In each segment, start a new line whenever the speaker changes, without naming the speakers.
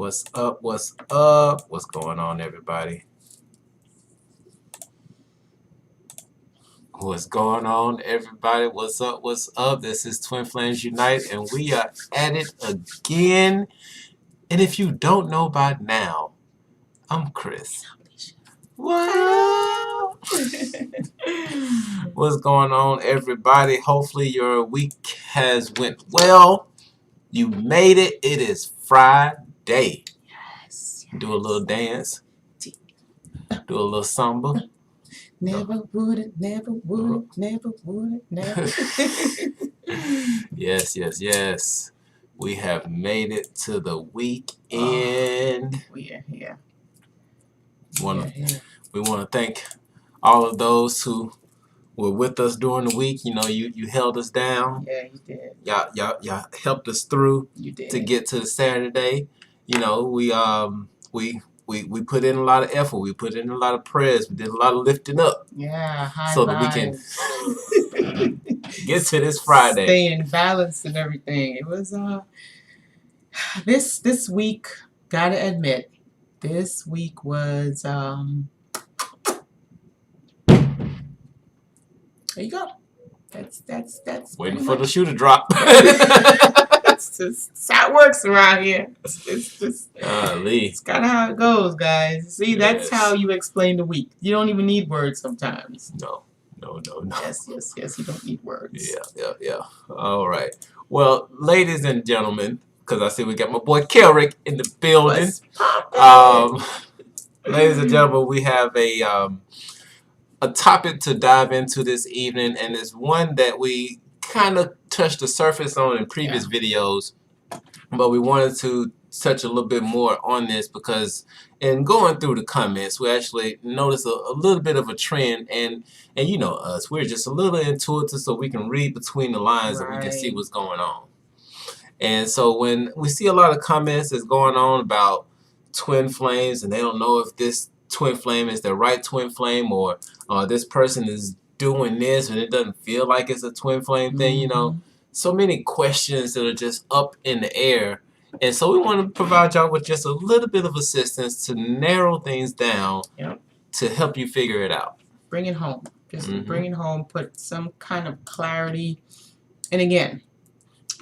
What's up? What's up? What's going on, everybody? What's going on, everybody? What's up? What's up? This is Twin Flames Unite, and we are at it again. And if you don't know by now, I'm Chris. What? What's going on, everybody? Hopefully your week has went well. You made it. It is Friday.
Yes.
Do a little dance. Do a little samba.
Never would it, never would it, never would it, never.
Yes. We have made it to the weekend.
We are here.
We want to thank all of those who were with us during the week. You know, you held us down.
Yeah, you did.
Y'all helped us through.
You did.
To get to Saturday. You know, we put in a lot of effort. We put in a lot of prayers. We did a lot of lifting up.
Yeah, high
so that we can get to this Friday.
Staying balanced and everything. It was this week, gotta admit, this week was there you go. That's
waiting for the shoe to drop.
That's just how it works around here. It's just it's kind of how it goes, guys. See, that's how you explain the week. You don't even need words sometimes.
No.
Yes. You don't need words.
Yeah. All right. Well, ladies and gentlemen, because I see we got my boy Kelrick in the building. Ladies and gentlemen, we have a topic to dive into this evening, and it's one that we kind of touched the surface on in previous videos, but we wanted to touch a little bit more on this because in going through the comments, we actually noticed a little bit of a trend, and you know us, we're just a little intuitive, so we can read between the lines and we can see what's going on. And so when we see a lot of comments that's going on about twin flames, and they don't know if this twin flame is the right twin flame, or this person is doing this and it doesn't feel like it's a twin flame thing, you know, so many questions that are just up in the air. And so we want to provide y'all with just a little bit of assistance to narrow things down to help you figure it out.
Bring it home. Just bring it home, put some kind of clarity. And again,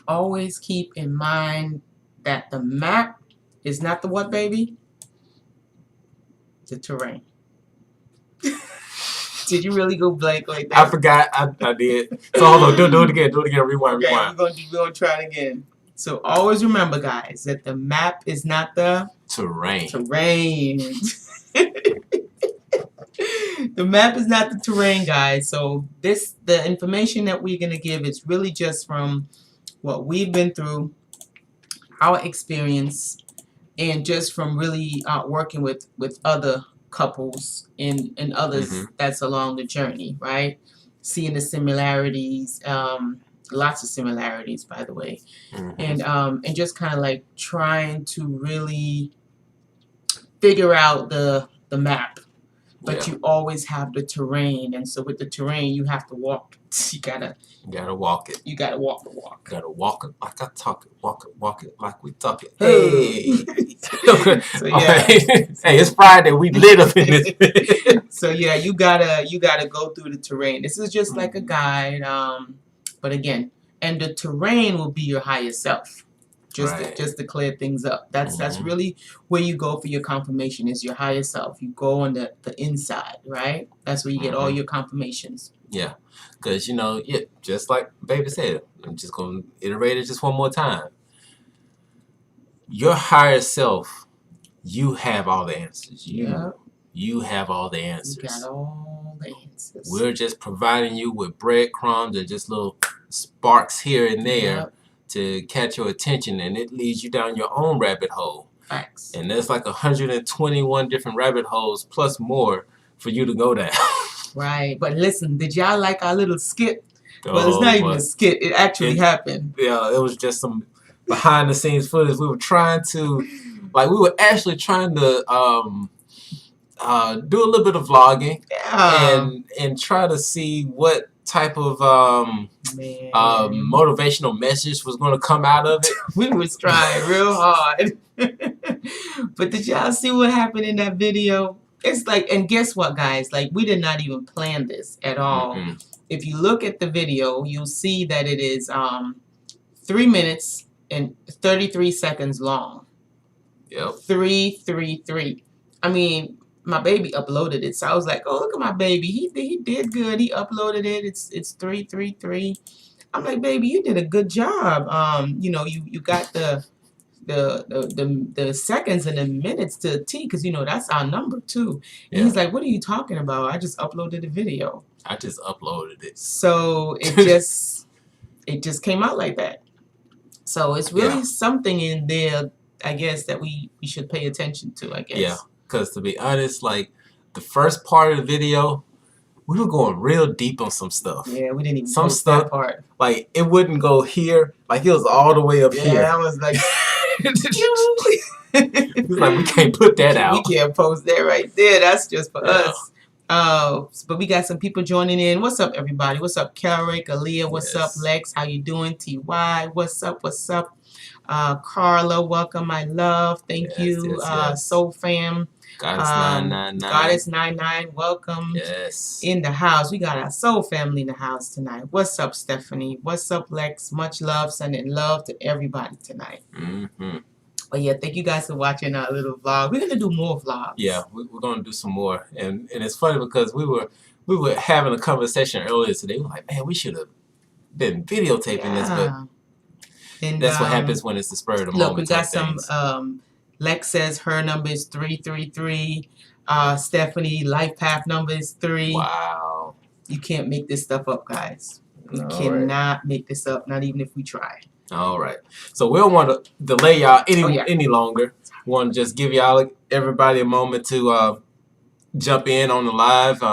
always keep in mind that the map is not the what, baby? The terrain. Did you really go blank like that?
I forgot. I did. So hold on. Do it again. Rewind.
Okay, we're gonna try it again. So always remember, guys, that the map is not the
terrain.
The map is not the terrain, guys. So the information that we're gonna give is really just from what we've been through, our experience, and just from really working with other couples and others that's along the journey, right? Seeing the similarities, lots of similarities, by the way, and just kind of like trying to really figure out the map, but you always have the terrain, and so with the terrain you have to walk. You gotta
walk it.
You gotta walk the walk.
Gotta walk it like I talk it. Walk it like we talk it. Hey.
So yeah.
Hey, it's Friday. We lit up in this.
So yeah, you gotta go through the terrain. This is just like a guide, but again, and the terrain will be your higher self. Just to clear things up. That's really where you go for your confirmation, is your higher self. You go on the inside, right? That's where you get all your confirmations.
Yeah, because you know, just like Baby said, I'm just gonna iterate it just one more time. Your higher self, you have all the answers. You have all the answers.
You got all the answers.
We're just providing you with breadcrumbs and just little sparks here and there to catch your attention, and it leads you down your own rabbit hole.
Facts.
And there's like 121 different rabbit holes plus more for you to go down.
Right. But listen, did y'all like our little skit? Well, it's not even a skit. It actually happened.
Yeah, it was just some behind the scenes footage. We were trying to, we were actually trying to do a little bit of vlogging and try to see what type of
Man.
motivational message was going to come out of it.
We was trying real hard. But did y'all see what happened in that video? It's like, and guess what, guys? Like, we did not even plan this at all. If you look at the video, you'll see that it is 3 minutes and 33 seconds long.
Yep.
333. I mean, my baby uploaded it, so I was like, "Oh, look at my baby. He did good. He uploaded it. It's 333." I'm like, "Baby, you did a good job. You know, you got the seconds and the minutes to a T, because you know that's our number too." And he's like, "What are you talking about? I just uploaded a video.
I just uploaded it."
So it just came out like that. So it's really something in there, I guess, that we should pay attention to, I guess.
Yeah, because to be honest, like the first part of the video, we were going real deep on some stuff.
Yeah, we didn't even
some
post
stuff,
that part.
Like it wouldn't go here, like it was all the way up here.
Yeah, I was like,
it was like we can't put that out.
We can't post that right there. That's just for us. But we got some people joining in. What's up, everybody? What's up, Carrick, Aaliyah? What's up, Lex? How you doing? TY, what's up? What's up? Carla, welcome, my love. Thank you. Soul Fam.
Goddess 999.
Goddess 99, welcome.
Yes.
In the house. We got our soul family in the house tonight. What's up, Stephanie? What's up, Lex? Much love. Sending love to everybody tonight. But yeah, thank you guys for watching our little vlog. We're gonna do more vlogs.
Yeah, we're gonna do some more, and it's funny because we were having a conversation earlier today. We were like, man, we should have been videotaping this, but that's what happens when it's the spur of the moment.
Look, we got some. Lex says her number is 333. Stephanie, life path number is 3.
Wow.
You can't make this stuff up, guys. You cannot make this up, not even if we try.
All right. So we don't want to delay y'all any longer. We want to just give everybody a moment to jump in on the live.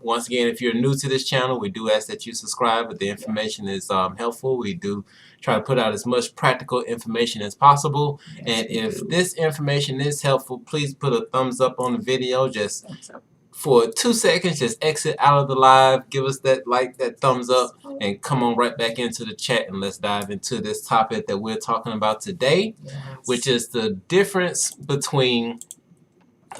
Once again, if you're new to this channel, we do ask that you subscribe, but the information is helpful. We do try to put out as much practical information as possible. And if this information is helpful, please put a thumbs up on the video. Just for 2 seconds, just exit out of the live, give us that that thumbs up, and come on right back into the chat, and let's dive into this topic that we're talking about today, which is the difference between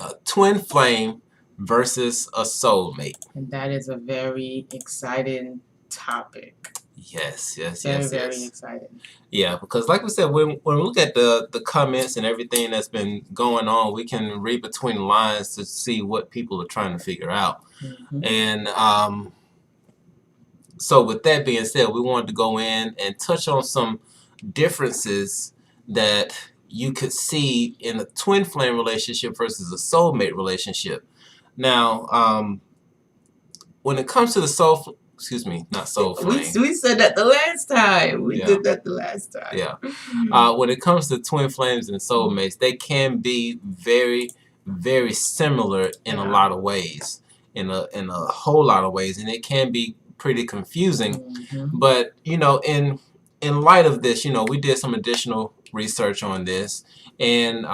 a twin flame versus a soulmate.
And that is a very exciting topic.
Yes.
Very exciting.
Yeah, because like we said, when we look at the comments and everything that's been going on, we can read between the lines to see what people are trying to figure out. And so with that being said, we wanted to go in and touch on some differences that you could see in a twin flame relationship versus a soulmate relationship. Now, when it comes to the not soul flame.
We said that the last time. We did that the last time.
Yeah. When it comes to twin flames and soulmates, they can be very, very similar in a lot of ways, in a whole lot of ways, and it can be pretty confusing. But you know, in light of this, you know, we did some additional research on this, and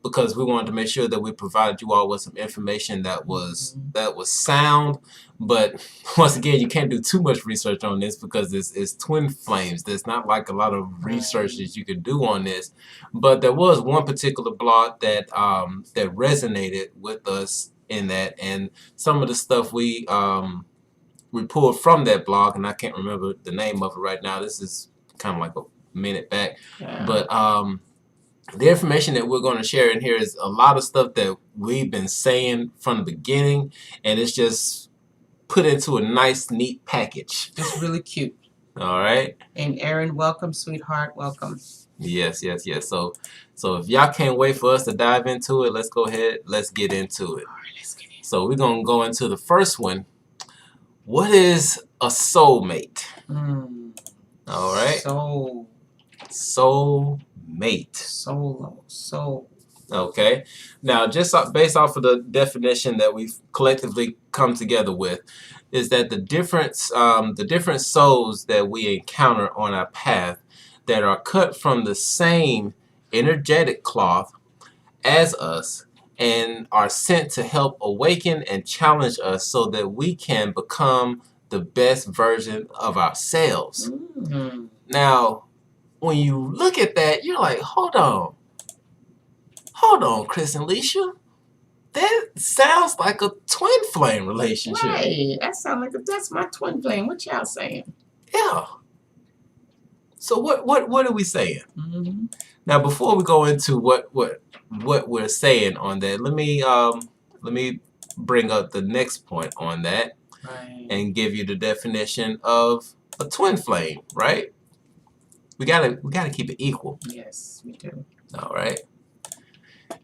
because we wanted to make sure that we provided you all with some information that was sound. But once again, you can't do too much research on this because it's twin flames. There's not like a lot of research that you could do on this. But there was one particular blog that that resonated with us in that, and some of the stuff we pulled from that blog, and I can't remember the name of it right now. This is kind of like a minute back, but the information that we're going to share in here is a lot of stuff that we've been saying from the beginning, and it's just put into a nice, neat package.
It's really cute.
All right.
And Erin, welcome, sweetheart. Welcome.
Yes. So if y'all can't wait for us to dive into it, let's go ahead. Let's get into it.
All right, let's get in.
So we're going to go into the first one. What is a soulmate? All right. Soulmate.
Soul.
Okay. Now, just based off of the definition that we've collectively come together with, is that the different souls that we encounter on our path that are cut from the same energetic cloth as us and are sent to help awaken and challenge us so that we can become the best version of ourselves. Now, when you look at that, you're like, hold on, Chris and Leisha. That sounds like a twin flame relationship.
Right. That sounds like that's my twin flame. What y'all saying?
Yeah. So what are we saying? Now, before we go into what we're saying on that, let me bring up the next point on that, and give you the definition of a twin flame. Right? We gotta keep it equal.
Yes, we do.
All right.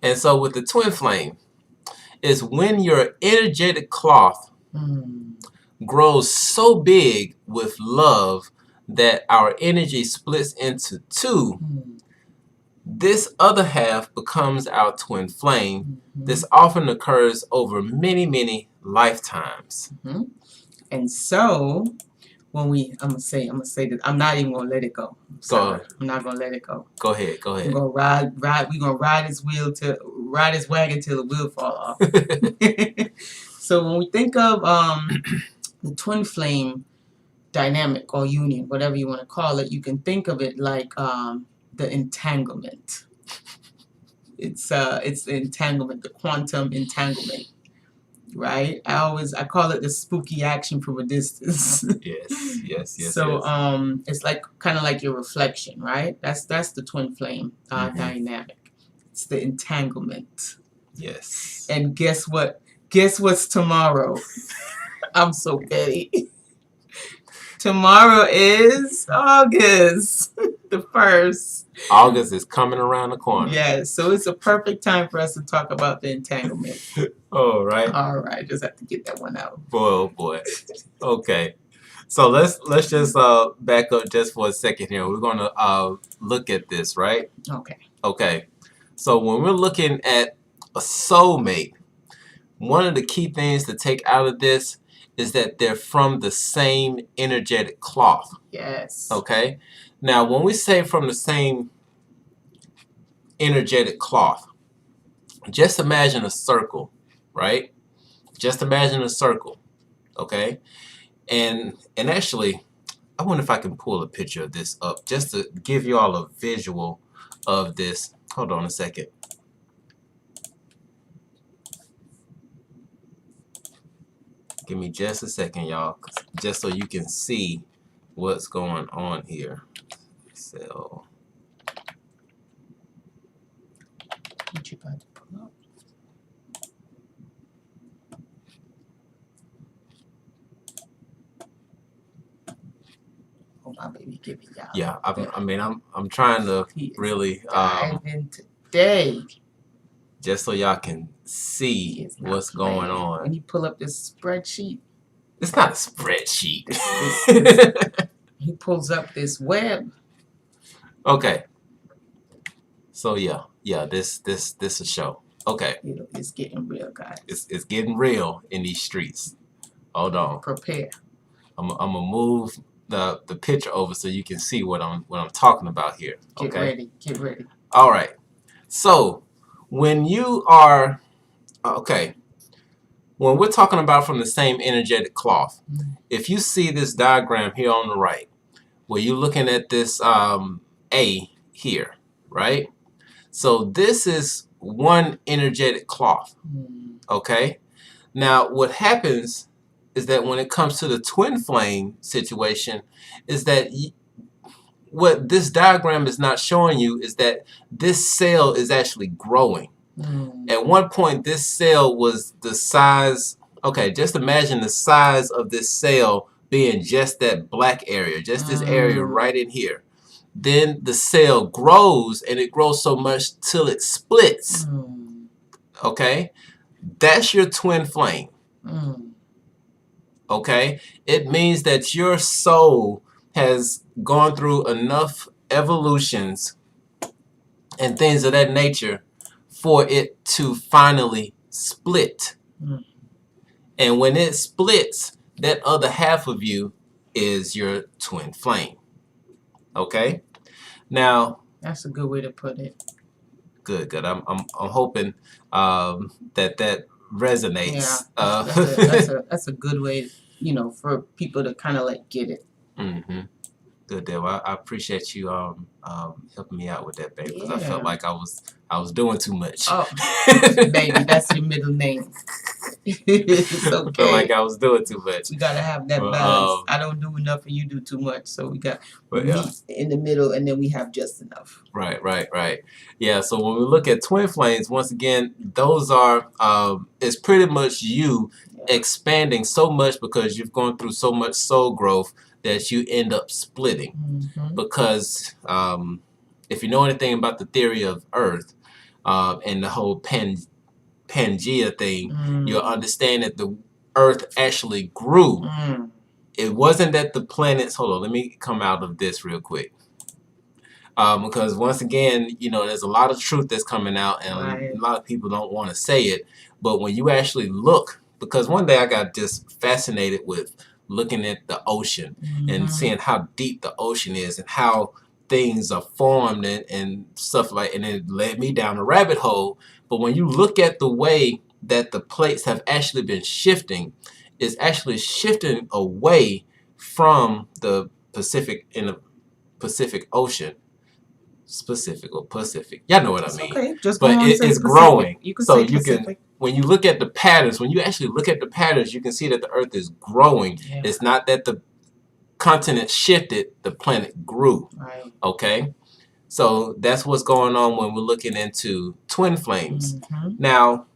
And so with the twin flame, is when your energetic cloth grows so big with love that our energy splits into two. This other half becomes our twin flame. This often occurs over many, many lifetimes.
And so when I'm gonna say that I'm not even gonna let it go. I'm not gonna let it go.
Go ahead.
We're gonna ride his wagon till the wheel fall off. So when we think of the twin flame dynamic or union, whatever you want to call it, you can think of it like the entanglement. It's the entanglement, the quantum entanglement. Right? I call it the spooky action from a distance.
Yes.
So it's like kind of like your reflection, right? That's the twin flame dynamic. It's the entanglement.
Yes.
And guess what? Guess what's tomorrow? I'm so petty. Tomorrow is August the 1st.
August is coming around the corner.
Yes, so it's a perfect time for us to talk about the entanglement.
All right.
All right, just have to get that one out.
Boy, oh boy. Okay. So let's just back up just for a second here. We're gonna look at this, right?
Okay.
Okay. So when we're looking at a soulmate, one of the key things to take out of this is that they're from the same energetic cloth.
Yes.
Okay. Now, when we say from the same energetic cloth, just imagine a circle, right? Just imagine a circle, okay? And actually, I wonder if I can pull a picture of this up just to give you all a visual of this. Hold on a second. Give me just a second, y'all, just so you can see what's going on here. So,
what you about to pull up? Oh, my baby, give me y'all.
Yeah, I'm trying to really
dive in today,
just so y'all can see what's going on.
When you pull up this spreadsheet,
it's not a spreadsheet.
He pulls up this web.
Okay. So yeah, this a show. Okay.
It's getting real, guys.
It's getting real in these streets. Hold on.
Prepare.
I'm gonna move the picture over so you can see what I'm talking about here. Okay.
Get ready.
All right. So when you are when we're talking about from the same energetic cloth, if you see this diagram here on the right, where you're looking at this A here, right? So this is one energetic cloth. Okay. Now what happens is that when it comes to the twin flame situation, is that what this diagram is not showing you is that this cell is actually growing. At one point, this cell was the size, just imagine the size of this cell being just that black area, just this area right in here. Then the cell grows, and it grows so much till it splits. Okay? That's your twin flame. Okay? It means that your soul has gone through enough evolutions and things of that nature for it to finally split. And when it splits, that other half of you is your twin flame. Okay? Now,
that's a good way to put it.
Good. I'm hoping that resonates.
Yeah, that's a good way. you know, for people to kind of like get it.
Mm-hmm. Good deal. I appreciate you helping me out with that, baby, because I felt
Yeah.
like I was doing too much.
Oh, baby, that's your middle name. It's
I felt
okay.
like I was doing too much.
We gotta have that
But,
balance. I don't do enough and you do too much, so we got
But yeah,
meat in the middle, and then we have just enough.
right. Yeah. So when we look at twin flames, once again, those are it's pretty much you
Yeah.
expanding so much because you've gone through so much soul growth that you end up splitting.
Mhm.
Because if you know anything about the theory of Earth and the whole Pangea thing, you'll understand that the Earth actually grew.
Mm.
It wasn't that the planets. Hold on, let me come out of this real quick. Because once again, you know, there's a lot of truth that's coming out, and
Right.
a lot of people don't want to say it. But when you actually look, because one day I got just fascinated with looking at the ocean and seeing how deep the ocean is and how things are formed and stuff like, and it led me down a rabbit hole. But when you look at the way that the plates have actually been shifting, it's actually shifting away from the Pacific in the Pacific Ocean. Specific or Pacific, y'all know what I mean.
Okay, just
but
go on and say
it's
Pacific.
growing.
You can
So
say
you
Pacific.
can, when you look at the patterns, when you actually look at the patterns, you can see that the Earth is growing.
Yeah.
It's not that the continent shifted, the planet grew.
Right.
Okay, so that's what's going on when we're looking into twin flames.
Mhm.
Now,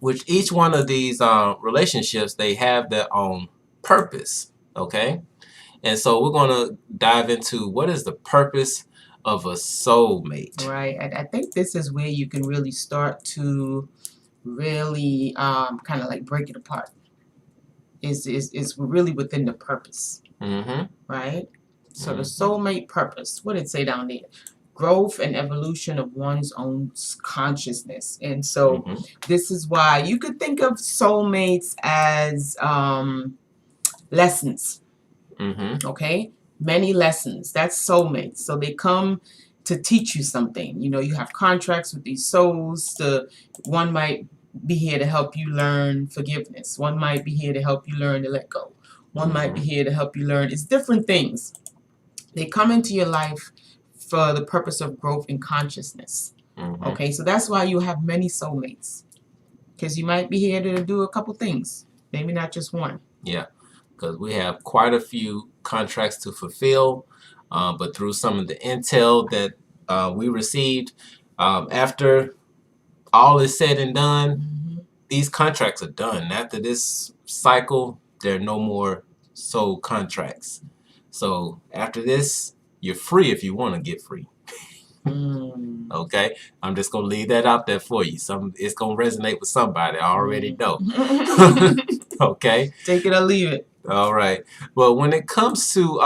with each one of these relationships, they have their own purpose. Okay, and so we're going to dive into what is the purpose of a soulmate.
Right. I think this is where you can really start to really kind of like break it apart. Is really within the purpose.
Mm-hmm.
Right? So the soulmate purpose, what did it say down there? Growth and evolution of one's own consciousness. And so this is why you could think of soulmates as lessons. Okay? Many lessons. That's soulmates. So they come to teach you something. You know, you have contracts with these souls. One might be here to help you learn forgiveness. One might be here to help you learn to let go. One might be here to help you learn. It's different things. They come into your life for the purpose of growth and consciousness. Okay, so that's why you have many soulmates. Because you might be here to do a couple things. Maybe not just one.
Yeah, because we have quite a few contracts to fulfill. But through some of the intel that we received, after all is said and done, these contracts are done. After this cycle, there are no more soul contracts. So after this, you're free if you want to get free. Okay, I'm just gonna leave that out there for you. It's gonna resonate with somebody. I already know. Okay,
take it or leave it.
All right. Well, when it comes to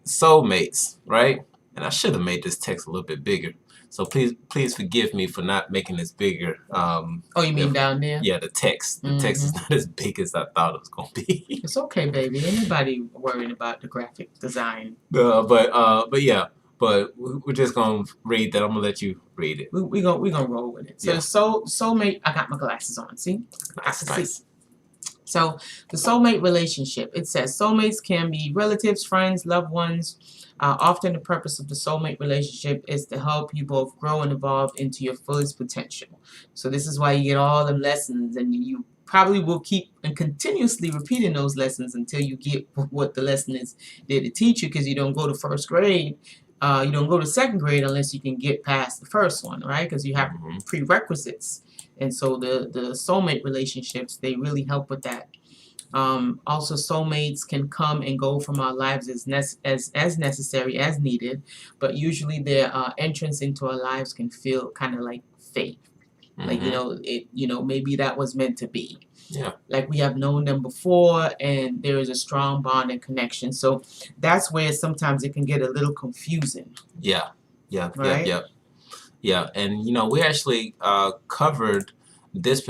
soulmates, right? And I should have made this text a little bit bigger. So please forgive me for not making this bigger.
Oh, you mean down there?
Yeah, the text. The text is not as big as I thought it was gonna be.
It's okay, baby. Anybody worrying about the graphic design?
But yeah. But we're just gonna read that. I'm gonna let you read it.
We're gonna roll with it. So the soulmate. I got my glasses on. See,
nice.
So the soulmate relationship. It says soulmates can be relatives, friends, loved ones. Often the purpose of the soulmate relationship is to help you both grow and evolve into your fullest potential. So this is why you get all the lessons, and you probably will keep and continuously repeating those lessons until you get what the lesson is there to teach you, because you don't go to first grade. You don't go to second grade unless you can get past the first one, right? Because you have prerequisites. And so the soulmate relationships, they really help with that. Also, soulmates can come and go from our lives as necessary, as needed, but usually their entrance into our lives can feel kind of like fate. Like, maybe that was meant to be.
Yeah.
Like we have known them before, and there is a strong bond and connection. So that's where sometimes it can get a little confusing.
Yeah.
Right?
Yeah. And we actually covered this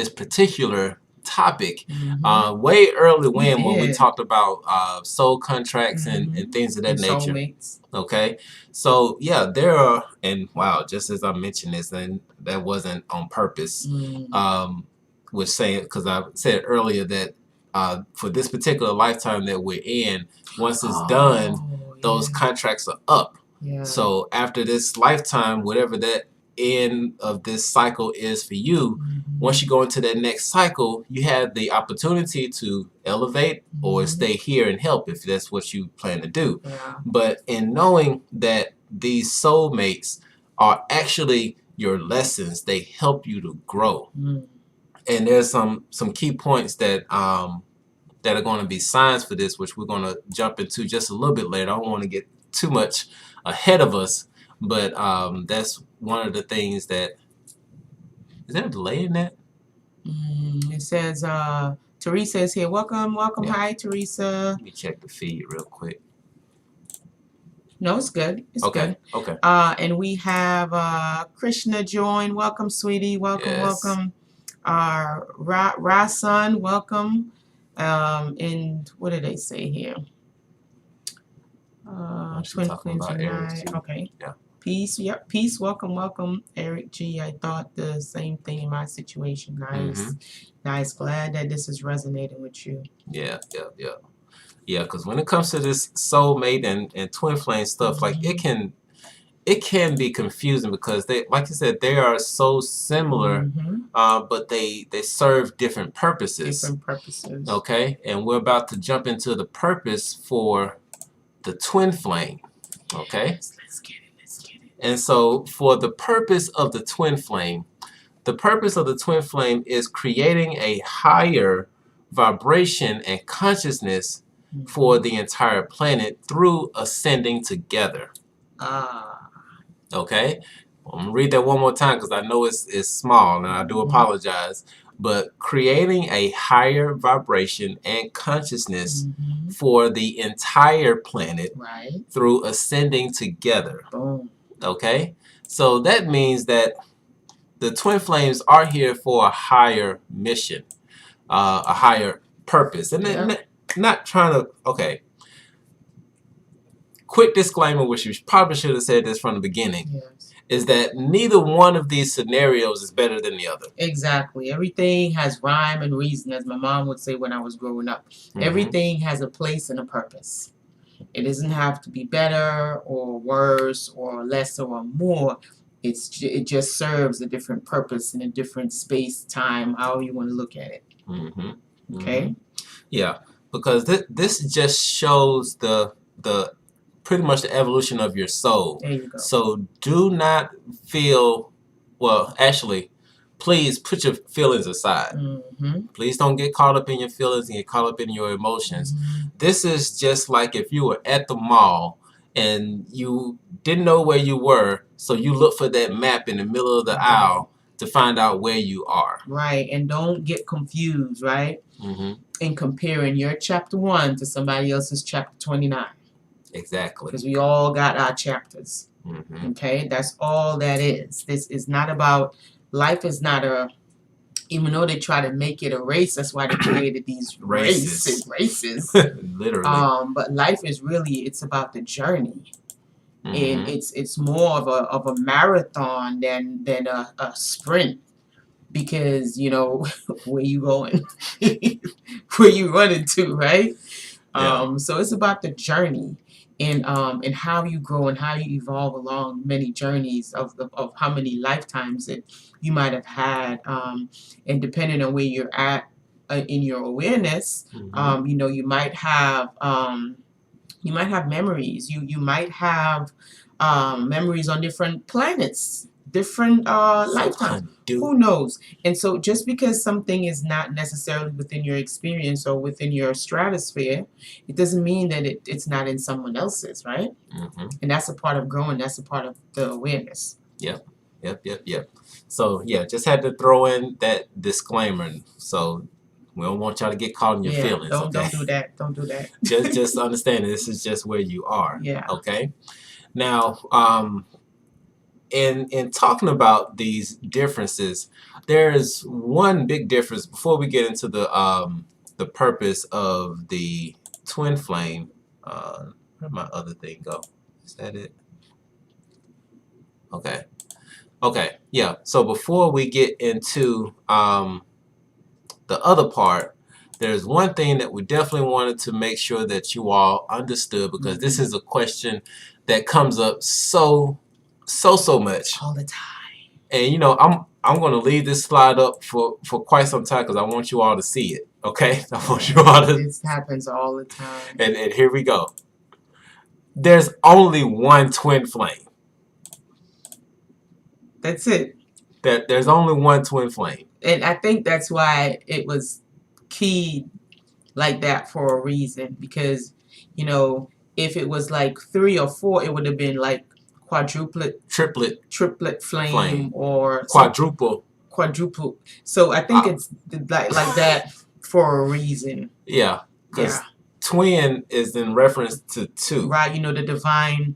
particular topic way early when we talked about soul contracts and things of that nature.
Soulmates.
Okay, so yeah, there are, and wow, just as I mentioned this, and that wasn't on purpose. Was saying, because I said earlier that for this particular lifetime that we're in, once it's done, those contracts are up. So after this lifetime, whatever that end of this cycle is for you, once you go into that next cycle, you have the opportunity to elevate or stay here and help if that's what you plan to do. But in knowing that these soulmates are actually your lessons, they help you to grow. And there's some key points that that are going to be signs for this, which we're going to jump into just a little bit later. I don't want to get too much ahead of us, but that's one of the things that... Is there a delay in that?
It says Teresa is here. Welcome.
Yeah.
Hi, Teresa.
Let me check the feed real quick.
No, it's good. It's
Okay.
good.
Okay.
And we have Krishna join. Welcome, sweetie. Welcome. Rasan, welcome. And what did they say here? Twinflamesunite. Okay.
Yeah.
Peace. Yep. Peace. Welcome. Eric G. I thought the same thing in my situation. Nice. Glad that this is resonating with you.
Yeah. Because when it comes to this soulmate and twin flame stuff, like it can be confusing because they, like I said, they are so similar, but they serve different purposes. Okay, and we're about to jump into the purpose for the twin flame. Okay.
Let's get it.
And so for the purpose of the twin flame, is creating a higher vibration and consciousness for the entire planet through ascending together. Okay, I'm gonna read that one more time because I know it's small and I do apologize. But creating a higher vibration and consciousness for the entire planet through ascending together. Okay, so that means that the twin flames are here for a higher mission, a higher purpose, and not trying to. Okay. Quick disclaimer, which you probably should have said this from the beginning, is that neither one of these scenarios is better than the other.
Exactly. Everything has rhyme and reason, as my mom would say when I was growing up. Everything has a place and a purpose. It doesn't have to be better or worse or less or more. It just serves a different purpose in a different space, time, however you want to look at it. Okay?
Yeah, because this just shows the pretty much the evolution of your soul.
There you go.
So do not feel, well, actually, please put your feelings aside. Please don't get caught up in your feelings and get caught up in your emotions. This is just like if you were at the mall and you didn't know where you were, so you look for that map in the middle of the aisle to find out where you are.
Right, and don't get confused, right? In comparing your chapter 1 to somebody else's chapter 29.
Exactly.
Because we all got our chapters. Okay, that's all that is. This is not about, life is not a, even though they try to make it a race, that's why they created these races.
Literally.
But life is really, it's about the journey. And it's more of a marathon than a sprint. Because, you know, where you going? Where you running to, right? So it's about the journey. And how you grow and how you evolve along many journeys of how many lifetimes that you might have had, and depending on where you're at in your awareness, you know, you might have memories. You might have memories on different planets, different lifetimes. Who knows? And so just because something is not necessarily within your experience or within your stratosphere, it doesn't mean that it's not in someone else's, right? And that's a part of growing. That's a part of the awareness.
Yep. So yeah, just had to throw in that disclaimer. So we don't want y'all to get caught in your feelings.
Don't do that. Don't do that.
just understand this is just where you are. Okay. Now, in talking about these differences, there's one big difference before we get into the purpose of the twin flame. Where'd my other thing go? Is that it? Okay. Yeah. So before we get into the other part, there's one thing that we definitely wanted to make sure that you all understood, because this is a question that comes up so much
all the time.
And you know, I'm gonna leave this slide up for quite some time because I want you all to see it. Okay, I want you all to.
This happens all the time.
And here we go. There's only one twin flame.
That's it.
There's only one twin flame.
And I think that's why it was keyed like that for a reason. Because, you know, if it was like 3 or 4, it would have been like triplet flame or quadruple. So I think it's like that for a reason.
Yeah, because twin is in reference to 2.
Right, you know, the divine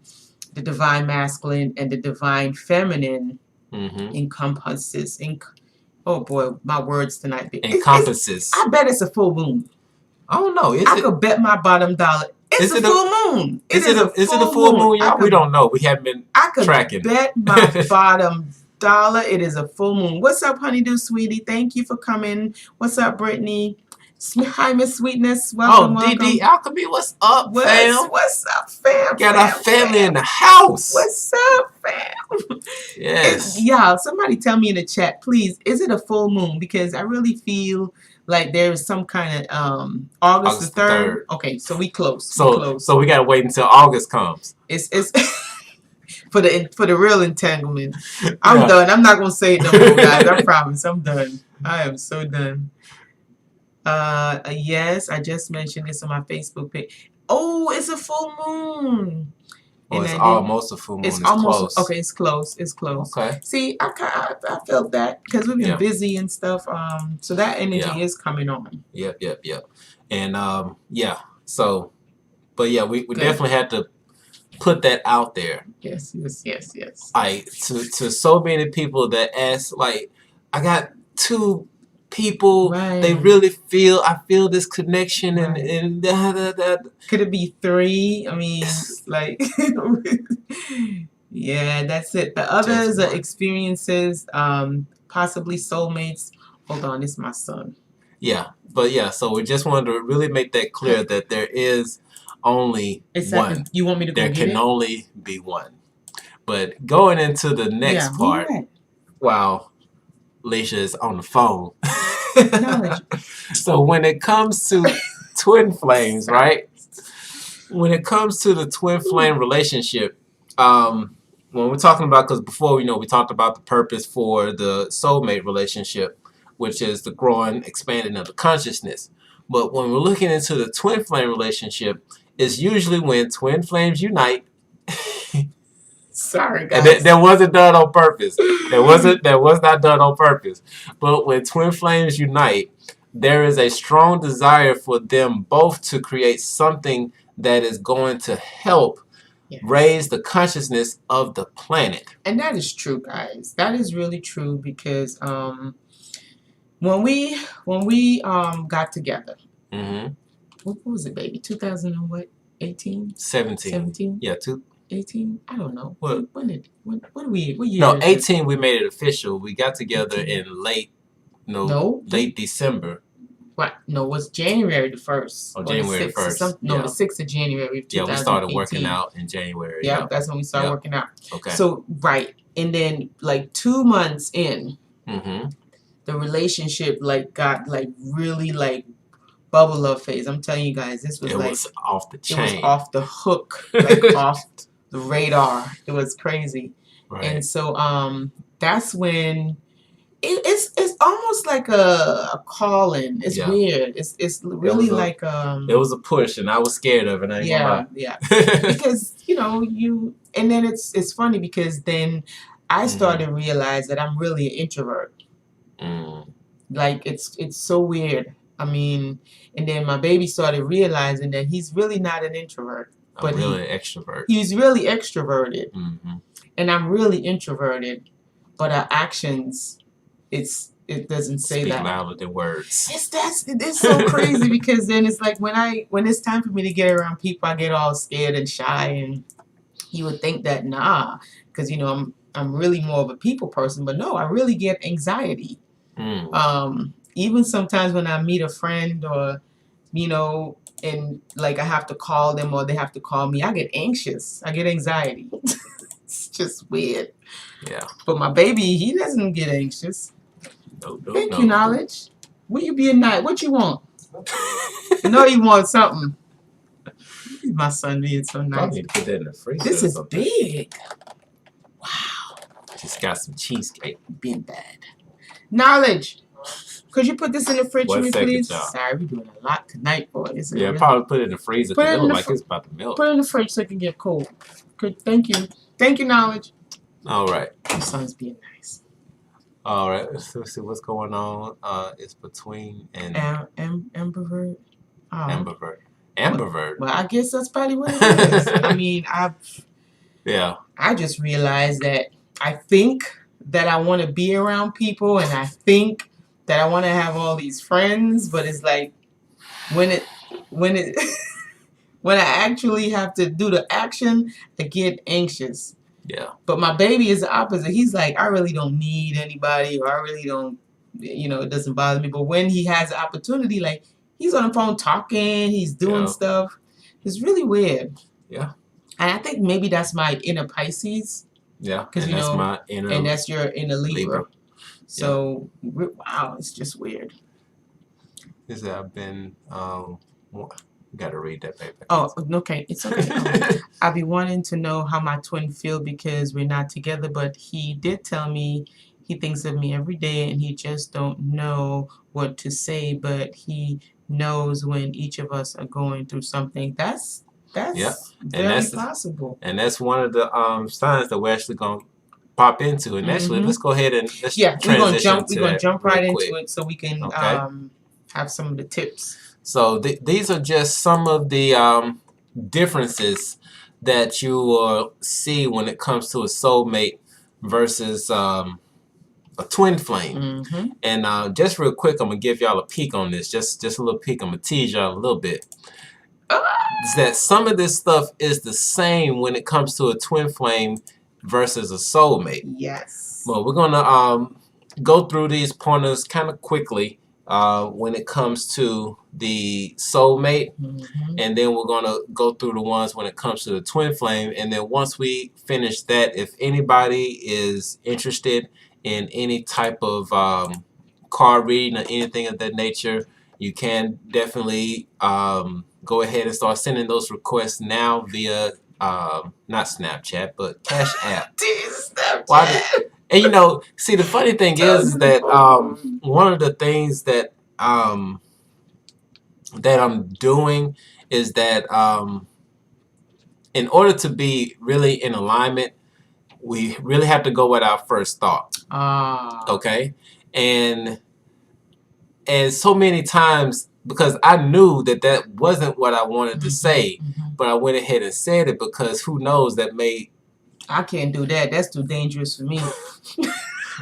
masculine and the divine feminine encompasses. Oh boy, my words tonight.
Encompasses.
I bet it's a full moon.
I don't know.
I could bet my bottom dollar. It's a full moon.
Is it a full moon? Yeah, we don't know. We haven't been tracking.
I could bet my bottom dollar it is a full moon. What's up, honeydew sweetie? Thank you for coming. What's up, Brittany? Hi, Miss Sweetness. Welcome, welcome.
DD Alchemy, what's up, fam?
What's up, fam?
Got our family in the house.
What's up, fam?
Yes.
Y'all, somebody tell me in the chat, please, is it a full moon? Because I really feel like there's some kind of August the 3rd. Okay, so we close.
So we gotta wait until August comes.
It's for the real entanglement. I'm done. I'm not gonna say it no more, guys. I promise. I'm done. I am so done. Yes, I just mentioned this on my Facebook page. Oh, it's a full moon.
Oh, it's almost a full moon. It's almost
close. Okay, it's close. It's close.
Okay.
See, I felt that because we've been busy and stuff. So that energy is coming on.
Yep. And So, but yeah, we definitely had to put that out there.
Yes.
Like to so many people that ask, like, I got 2 people, they really feel, I feel this connection and
Could it be 3? I mean, like, yeah, that's it. The others are experiences, possibly soulmates. Hold on, it's my son.
Yeah, but so we just wanted to really make that clear that there is only one.
You want me to go
there
get it?
Can only be one. But going into the next part, wow, Leisha is on the phone. So when it comes to twin flames, right? When it comes to the twin flame relationship, when we're talking about, because before we talked about the purpose for the soulmate relationship, which is the growing, expanding of the consciousness. But when we're looking into the twin flame relationship, it's usually when twin flames unite.
Sorry, guys.
And that wasn't done on purpose. That was not done on purpose. But when twin flames unite, there is a strong desire for them both to create something that is going to help raise the consciousness of the planet.
And that is true, guys. That is really true because when we got together, what was it, baby? 2018?
17. Yeah,
18? I don't know.
What?
What year?
No, 18 we made it official. We got together 18. In late December.
What? No, it was January the 1st.
Oh, January the 1st.
The 6th of January of 2018.
Yeah, we started working out in January.
Yeah, that's when we started working out.
Okay.
So, and then like 2 months in, the relationship got really bubble up phase. I'm telling you guys, this was
was off the chain.
It was off the hook, off the radar. It was crazy.
Right.
And so that's when it's almost like a calling. It's weird. It's really it
was a push, and I was scared of it. I ain't gonna
lie. Because and then it's funny because then I started to realize that I'm really an introvert. Like it's so weird. I mean, and then my baby started realizing that he's really not an introvert, but
really extrovert.
He's really extroverted, and I'm really introverted. But our actions, it doesn't say
Speak
that.
louder than words.
It's so crazy because then it's like when it's time for me to get around people, I get all scared and shy, and you would think that because I'm really more of a people person, but no, I really get anxiety. even sometimes when I meet a friend or, you know, and like I have to call them or they have to call me, I get anxious. I get anxiety. It's just weird.
Yeah.
But my baby, he doesn't get anxious.
No.
Thank you, Knowledge. Will you be a night? What you want? No, you want something. My son being so nice.
Probably need to put that in the freezer.
This is big. Wow.
Just got some cheesecake.
Been bad. Knowledge. Could you put this in the fridge for me, please?
Y'all.
Sorry, we're doing a lot tonight, boys.
Yeah, probably put it in the freezer because it looks like it's about to melt.
Put it in the fridge so it can get cold. Good. Thank you. Thank you, Knowledge.
All right.
My son's being nice.
All right. Let's see what's going on. It's between and
Ambivert. Oh.
Ambivert.
Well, I guess that's probably what it is. I mean, I just realized that I think that I want to be around people and I think that I want to have all these friends, but it's like when I actually have to do the action, I get anxious.
Yeah.
But my baby is the opposite. He's like, I really don't need anybody, or I really don't, it doesn't bother me. But when he has the opportunity, like he's on the phone talking, he's doing stuff. It's really weird.
Yeah.
And I think maybe that's my inner Pisces.
Yeah. Because that's my inner.
And that's your inner Libra. So wow, it's just weird.
Is that I've been gotta read that paper.
Oh, okay, it's okay. I be wanting to know how my twin feel because we're not together, but he did tell me he thinks of me every day and he just don't know what to say, but he knows when each of us are going through something. That's very possible.
And that's one of the signs that we're actually gonna pop into. And actually, let's go ahead and transition.
We're gonna jump right into it so we can have some of the tips.
So these are just some of the differences that you will see when it comes to a soulmate versus a twin flame. And just real quick, I'm gonna give y'all a peek on this. Just a little peek. I'm gonna tease y'all a little bit. Is that some of this stuff is the same when it comes to a twin flame versus a soulmate.
Yes.
Well, we're gonna go through these pointers kind of quickly when it comes to the soulmate, and then we're gonna go through the ones when it comes to the twin flame. And then once we finish that, if anybody is interested in any type of card reading or anything of that nature, you can definitely go ahead and start sending those requests now via not Snapchat, but Cashapp. And see, the funny thing is that one of the things that that I'm doing is that in order to be really in alignment, we really have to go with our first thought. Okay? And so many times, because I knew that that wasn't what I wanted to say, but I went ahead and said it because who knows, that may...
I can't do that. That's too dangerous for me.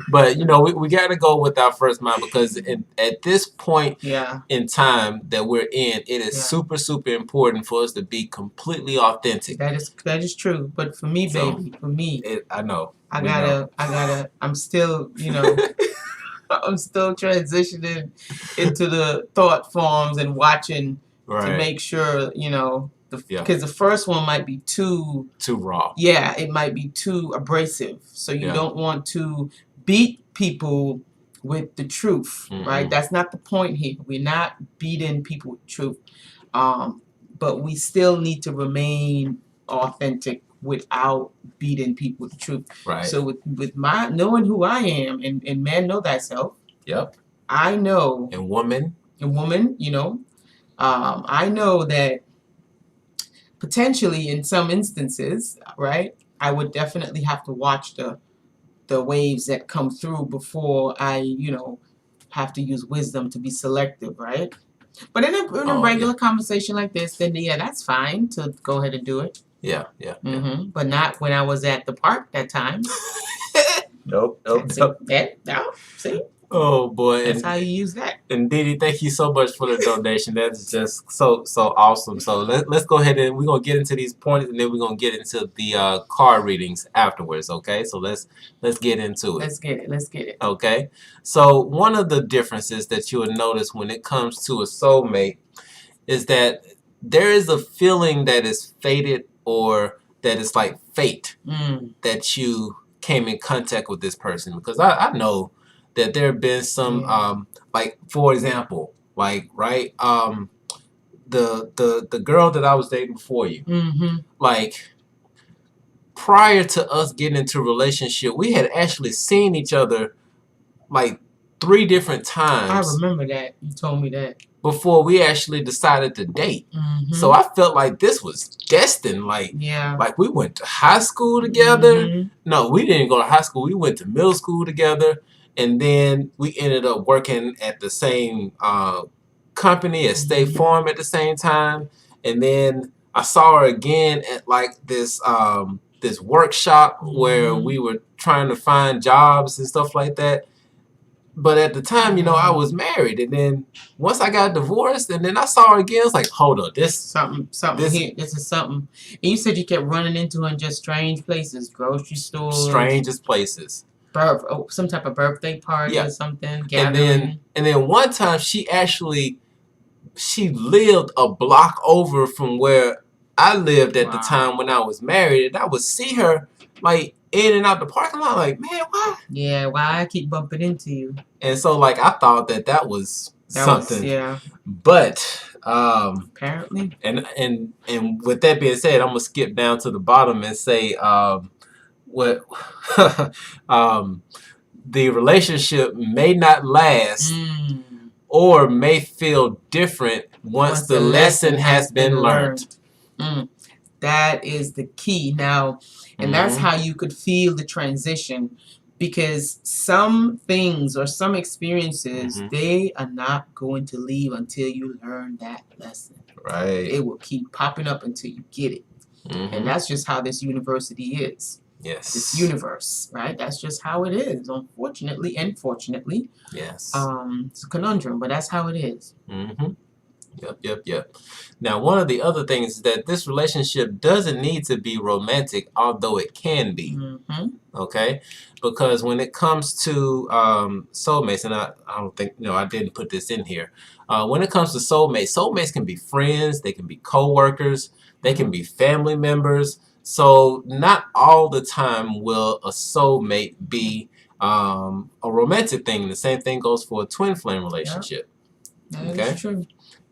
But, we got to go with our first mind because at this point in time that we're in, it is super, super important for us to be completely authentic.
That is true. But for me, baby, for me,
I know.
I'm still, I'm still transitioning into the thought forms and watching to make sure, because the first one might be too
raw.
Yeah, it might be too abrasive. So you don't want to beat people with the truth, right? That's not the point here. We're not beating people with truth. But we still need to remain authentic without beating people with the truth.
Right.
So with my knowing who I am, and man, know thyself.
Yep.
I know.
And woman.
I know that potentially in some instances, right, I would definitely have to watch the waves that come through before I, have to use wisdom to be selective, right? But in a regular conversation like this, then that's fine to go ahead and do it.
Yeah.
But not when I was at the park that time.
Nope.
See?
Oh boy,
That's how you use that.
and Didi, thank you so much for the donation. That's just so awesome. So let's go ahead and we're gonna get into these points, and then we're gonna get into the card readings afterwards. Okay, so let's get into it.
Let's get it.
Okay, so one of the differences that you will notice when it comes to a soulmate is that there is a feeling that is fated, or that is like fate, that you came in contact with this person. Because I know that there have been some like, for example, like, right, the girl that I was dating before you, like, prior to us getting into a relationship, we had actually seen each other like 3 different times.
I remember that. You told me that.
Before we actually decided to date. So I felt like this was destined. Like, like we went to high school together. No, we didn't go to high school. We went to middle school together. And then we ended up working at the same company at State Farm at the same time. And then I saw her again at like this this workshop where we were trying to find jobs and stuff like that. But at the time, you know, I was married, and then once I got divorced, and then I saw her again, it's like, hold up, this
something here. This is something. And you said you kept running into her in just strange places, grocery stores,
strangest places,
some type of birthday party or something. Gathering.
And then one time she lived a block over from where I lived at the time when I was married, and I would see her like in and out the parking lot, like, man, why?
Yeah, why I keep bumping into you?
And so, like, I thought that was something. But
apparently.
And with that being said, I'm gonna skip down to the bottom and say what the relationship may not last or may feel different once the lesson has been learned.
That is the key now. And that's how you could feel the transition, because some things or some experiences, they are not going to leave until you learn that lesson.
Right.
It will keep popping up until you get it. And that's just how this university is.
Yes.
This universe, right? That's just how it is, unfortunately and fortunately.
Yes.
It's a conundrum, but that's how it is.
Yep. Now, one of the other things is that this relationship doesn't need to be romantic, although it can be. Okay? Because when it comes to soulmates, and I don't think, I didn't put this in here. When it comes to soulmates can be friends, they can be co-workers, they can be family members. So not all the time will a soulmate be a romantic thing. The same thing goes for a twin flame relationship.
That is true.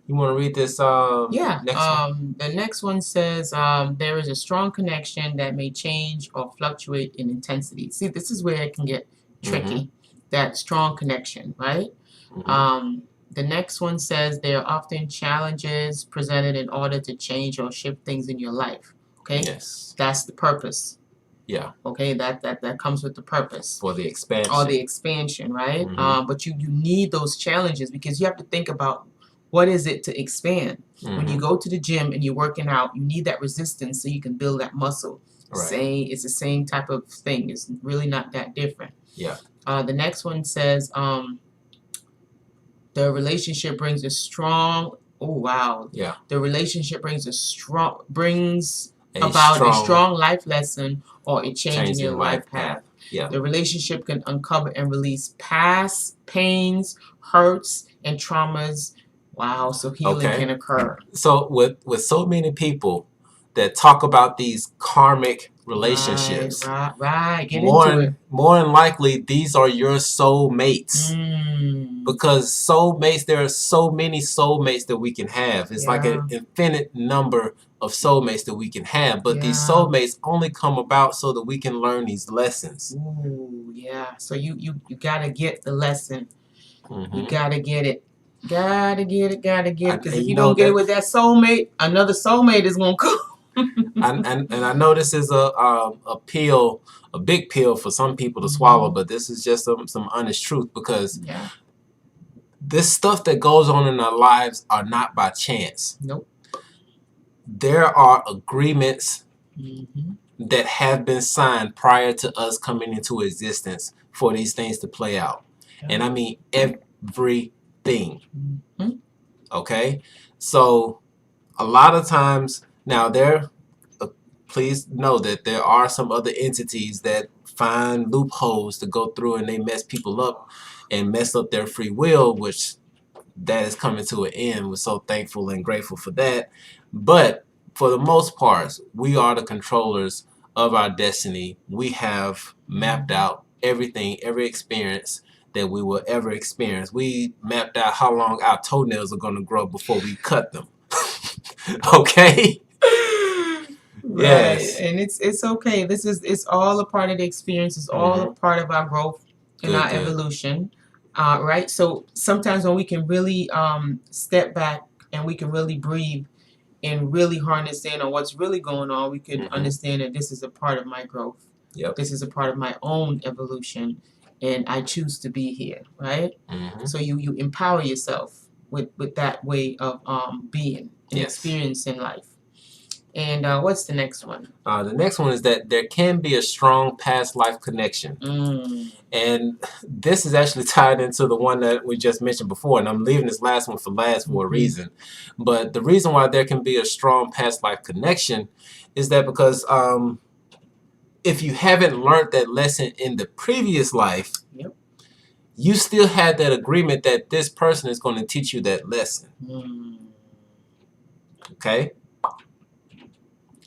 You want to read this? Next one?
The next one says, there is a strong connection that may change or fluctuate in intensity. See, this is where it can get tricky. That strong connection, right? The next one says, there are often challenges presented in order to change or shift things in your life. Okay?
Yes.
That's the purpose.
Yeah.
Okay, that comes with the purpose.
For the expansion.
Or the expansion, right? But you need those challenges, because you have to think about, what is it to expand? When you go to the gym and you're working out, you need that resistance so you can build that muscle.
Right.
It's the same type of thing. It's really not that different.
Yeah.
The next one says, the relationship brings a strong. Oh wow.
Yeah.
The relationship brings a strong life lesson or a change in your life path.
Yeah.
The relationship can uncover and release past pains, hurts, and traumas. Wow, so healing can occur.
So with so many people that talk about these karmic relationships,
right. Get into it.
More than likely, these are your soulmates. Because soulmates, there are so many soulmates that we can have. It's like an infinite number of soulmates that we can have. But these soulmates only come about so that we can learn these lessons.
Ooh, yeah. So you gotta get the lesson. You gotta get it. Gotta get it. Because if you don't get it with that soulmate, another soulmate is gonna come.
and I know this is a big pill for some people to swallow, but this is just some honest truth, because this stuff that goes on in our lives are not by chance.
Nope.
There are agreements that have been signed prior to us coming into existence for these things to play out. And I mean everything.
Mm-hmm.
Okay? So a lot of times now please know that there are some other entities that find loopholes to go through, and they mess people up and mess up their free will, which that is coming to an end. We're so thankful and grateful for that. But for the most part, we are the controllers of our destiny. We have mapped out everything, every experience that we will ever experience. We mapped out how long our toenails are going to grow before we cut them. Okay?
Right.
Yes.
And it's okay. It's all a part of the experience. It's all a part of our growth and our evolution. Right. So sometimes when we can really step back and we can really breathe and really harness in on what's really going on, we can understand that this is a part of my growth.
Yep.
This is a part of my own evolution, and I choose to be here. Right. So you empower yourself with that way of being and experiencing life. And what's the next one?
The next one is that there can be a strong past life connection. And this is actually tied into the one that we just mentioned before, and I'm leaving this last one for last for a reason. But the reason why there can be a strong past life connection is that because if you haven't learned that lesson in the previous life, you still had that agreement that this person is going to teach you that lesson. Okay?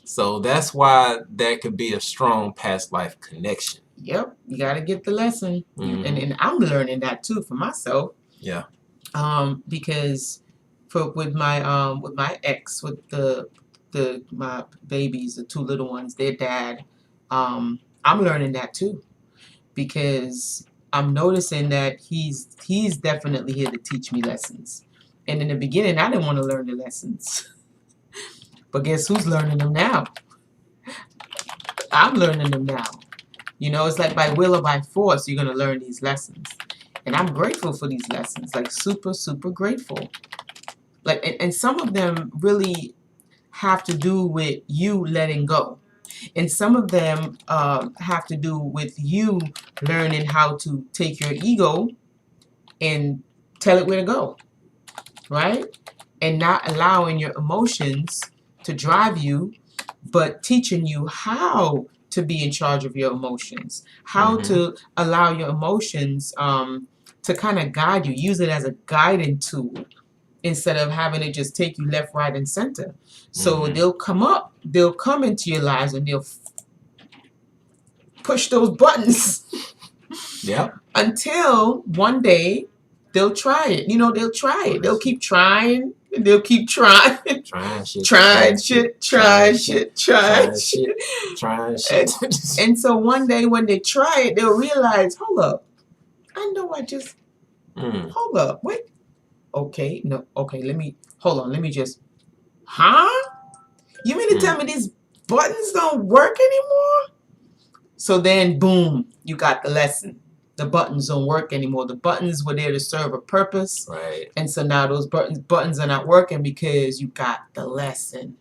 So that's why there could be a strong past life connection.
Yep, you got to get the lesson, and I'm learning that too for myself.
Yeah.
Because with my ex, with my babies, the two little ones, their dad, I'm learning that too, because I'm noticing that he's definitely here to teach me lessons. And in the beginning, I didn't want to learn the lessons. But guess who's learning them now? I'm learning them now. You know, it's like by will or by force, you're going to learn these lessons. And I'm grateful for these lessons, like super, super grateful. Like, and some of them really have to do with you letting go. And some of them have to do with you learning how to take your ego and tell it where to go, right? And not allowing your emotions to drive you, but teaching you how to be in charge of your emotions, how to allow your emotions to kind of guide you, use it as a guiding tool instead of having it just take you left, right, and center. So they'll come into your lives and they'll push those buttons.
Yep.
Until one day they'll try it. You know, they'll try it. They'll keep trying. They'll keep trying. Trying shit. And so one day when they try it, they'll realize, hold up. I know I just, hold up. Wait. Okay. No. Okay. Let me just, You mean to tell me these buttons don't work anymore? So then, boom, you got the lesson. The buttons don't work anymore. The buttons were there to serve a purpose.
Right.
And so now those buttons are not working because you got the lesson.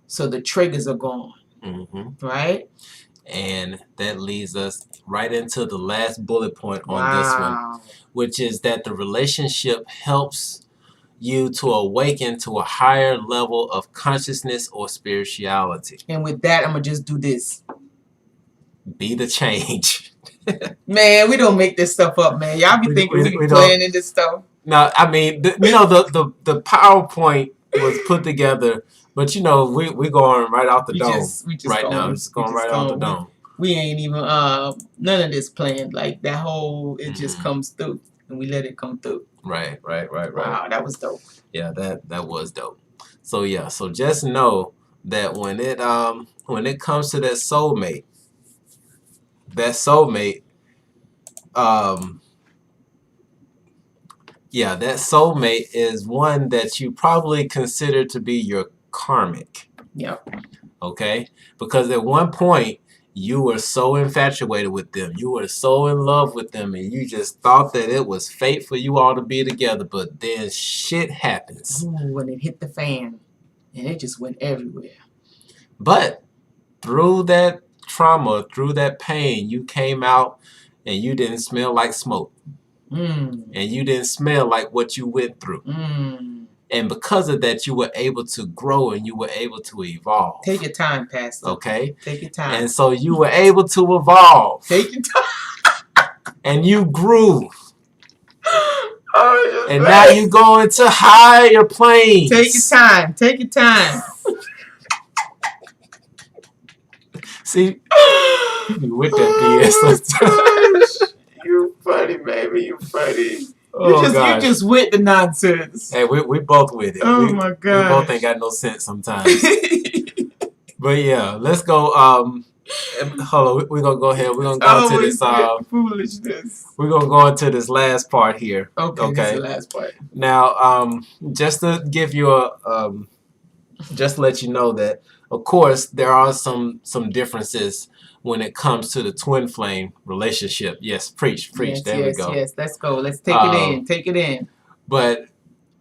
So the triggers are gone. Right?
And that leads us right into the last bullet point on this one, which is that the relationship helps you to awaken to a higher level of consciousness or spirituality.
And with that, I'm going to just do this.
Be the change.
Man, we don't make this stuff up, man. Y'all be thinking we planning this stuff.
No, I mean, the PowerPoint was put together, but you know, we going right out the dome right now. It's going right out the dome.
We ain't even none of this planned. Like that whole it just comes through, and we let it come through.
Right.
Wow, that was dope.
Yeah, that was dope. So yeah, so just know that when it comes to that soulmate, that soulmate is one that you probably consider to be your karmic.
Yep.
Okay? Because at one point you were so infatuated with them. You were so in love with them, and you just thought that it was fate for you all to be together, but then shit happens.
Ooh, when it hit the fan, and it just went everywhere.
But through that trauma, through that pain, you came out and you didn't smell like smoke.
Mm.
And you didn't smell like what you went through.
Mm.
And because of that, you were able to grow and you were able to evolve.
Take your time, Pastor.
Okay?
Take your time.
And so you were able to evolve.
Take your time.
And you grew.
Oh,
and now you're going to higher planes.
Take your time. Take your time.
See, you be with that BS sometimes.
You funny, baby. You funny.
Oh,
you just with the nonsense.
Hey, we both with it.
Oh my God.
We both ain't got no sense sometimes. But yeah, let's go. Hold on, we're gonna go ahead. We're gonna go to this.
Foolishness.
We're gonna go into this last part here.
Okay. This is the last part.
Now, just to give you a, just to let you know that, of course, there are some differences when it comes to the twin flame relationship. Yes, preach.
Yes,
there we go.
Yes, let's go. Let's take it in.
But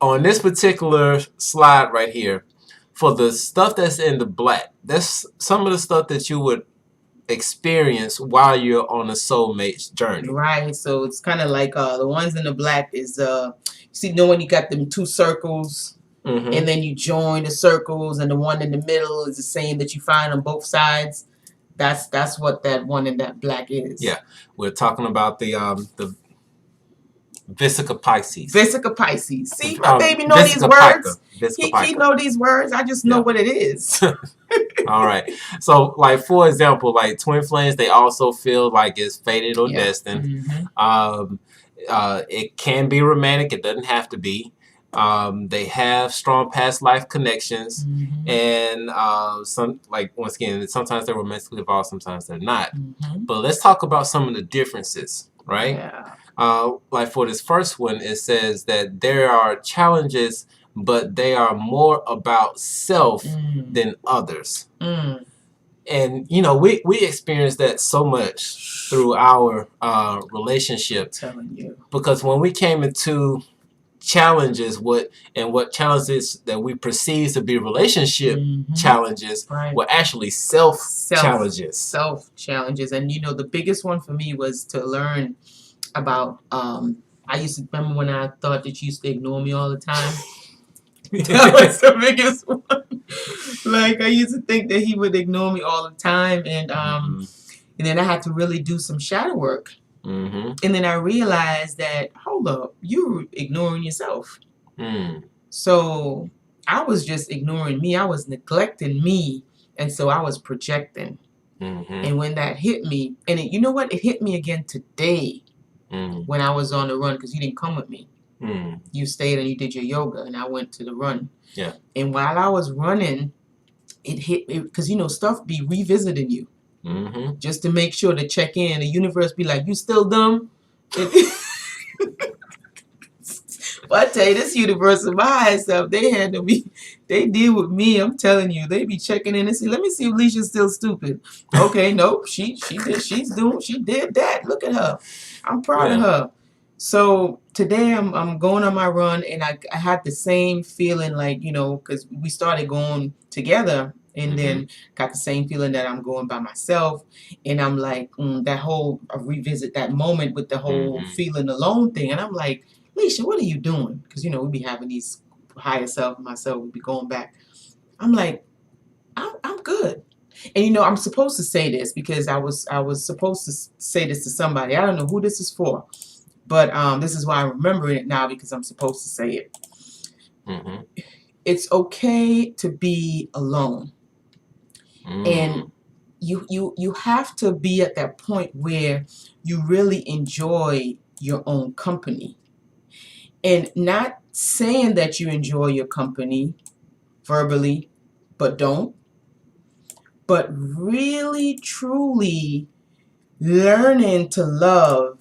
on this particular slide right here, for the stuff that's in the black, that's some of the stuff that you would experience while you're on a soulmate journey.
Right. So it's kind of like the ones in the black is see, when you got them two circles, and then you join the circles, and the one in the middle is the same that you find on both sides. That's what that one in that black is.
Yeah, we're talking about the Vesica Pisces.
Vesica Pisces. See, my baby know these words. He know these words. I just know what it is.
All right. So, like, for example, like twin flames, they also feel like it's fated or destined. It can be romantic. It doesn't have to be. They have strong past life connections, and some, like, once again, sometimes they're romantically involved, sometimes they're not. But let's talk about some of the differences, right?
Yeah.
Like for this first one, it says that there are challenges, but they are more about self than others. And you know, we experienced that so much through our relationship.
I'm telling you.
Because when we came into challenges, what challenges that we perceive to be relationship challenges were actually self challenges.
Self challenges. And you know, the biggest one for me was to learn about I used to remember when I thought that you used to ignore me all the time. That was the biggest one. Like, I used to think that he would ignore me all the time, and then I had to really do some shadow work. And then I realized that, hold up, you're ignoring yourself. So I was just ignoring me. I was neglecting me, and so I was projecting. And when that hit me, and you know what? It hit me again today when I was on the run, because you didn't come with me. You stayed and you did your yoga, and I went to the run.
Yeah.
And while I was running, it hit me, because you know, stuff be revisiting you. Just to make sure to check in. The universe be like, you still dumb? But I tell you, this universe of my high stuff, they deal with me. I'm telling you, they be checking in and see, let me see if Alicia's still stupid. Okay, nope, she did that. Look at her. I'm proud of her. So today I'm going on my run, and I had the same feeling, like, you know, because we started going together, and then got the same feeling that I'm going by myself, and I'm like, that whole, I revisit that moment with the whole feeling alone thing, and I'm like, Alicia, what are you doing? Because, you know, we be having these higher self and myself, we be going back. I'm like, I'm good. And, you know, I'm supposed to say this because I was supposed to say this to somebody. I don't know who this is for, but this is why I'm remembering it now, because I'm supposed to say it. It's okay to be alone. And you have to be at that point where you really enjoy your own company. And not saying that you enjoy your company verbally, but don't. But really, truly learning to love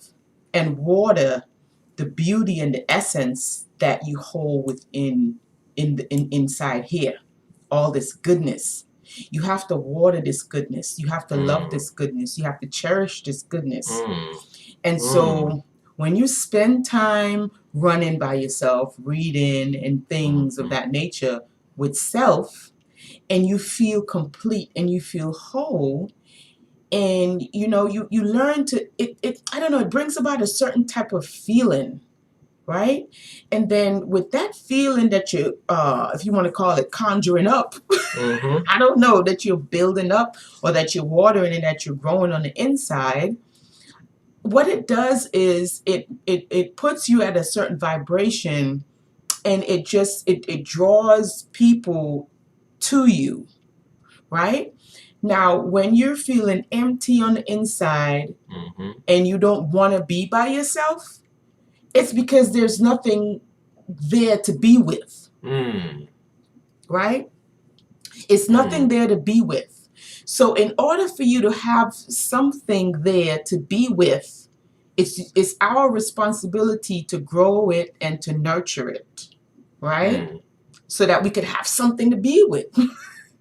and water the beauty and the essence that you hold within inside here. All this goodness. You have to water this goodness. You have to love this goodness. You have to cherish this goodness. And so when you spend time running by yourself, reading and things of that nature with self, and you feel complete and you feel whole, And you know, you learn to it I don't know, it brings about a certain type of feeling, right? And then with that feeling that you if you want to call it conjuring up,
Mm-hmm.
I don't know, that you're building up or that you're watering and that you're growing on the inside, what it does is it puts you at a certain vibration, and it draws people to you, right? Now, when you're feeling empty on the inside
Mm-hmm.
and you don't want to be by yourself, it's because there's nothing there to be with,
Mm.
right? It's nothing there to be with. So in order for you to have something there to be with, it's our responsibility to grow it and to nurture it, right?
Mm.
So that we could have something to be with.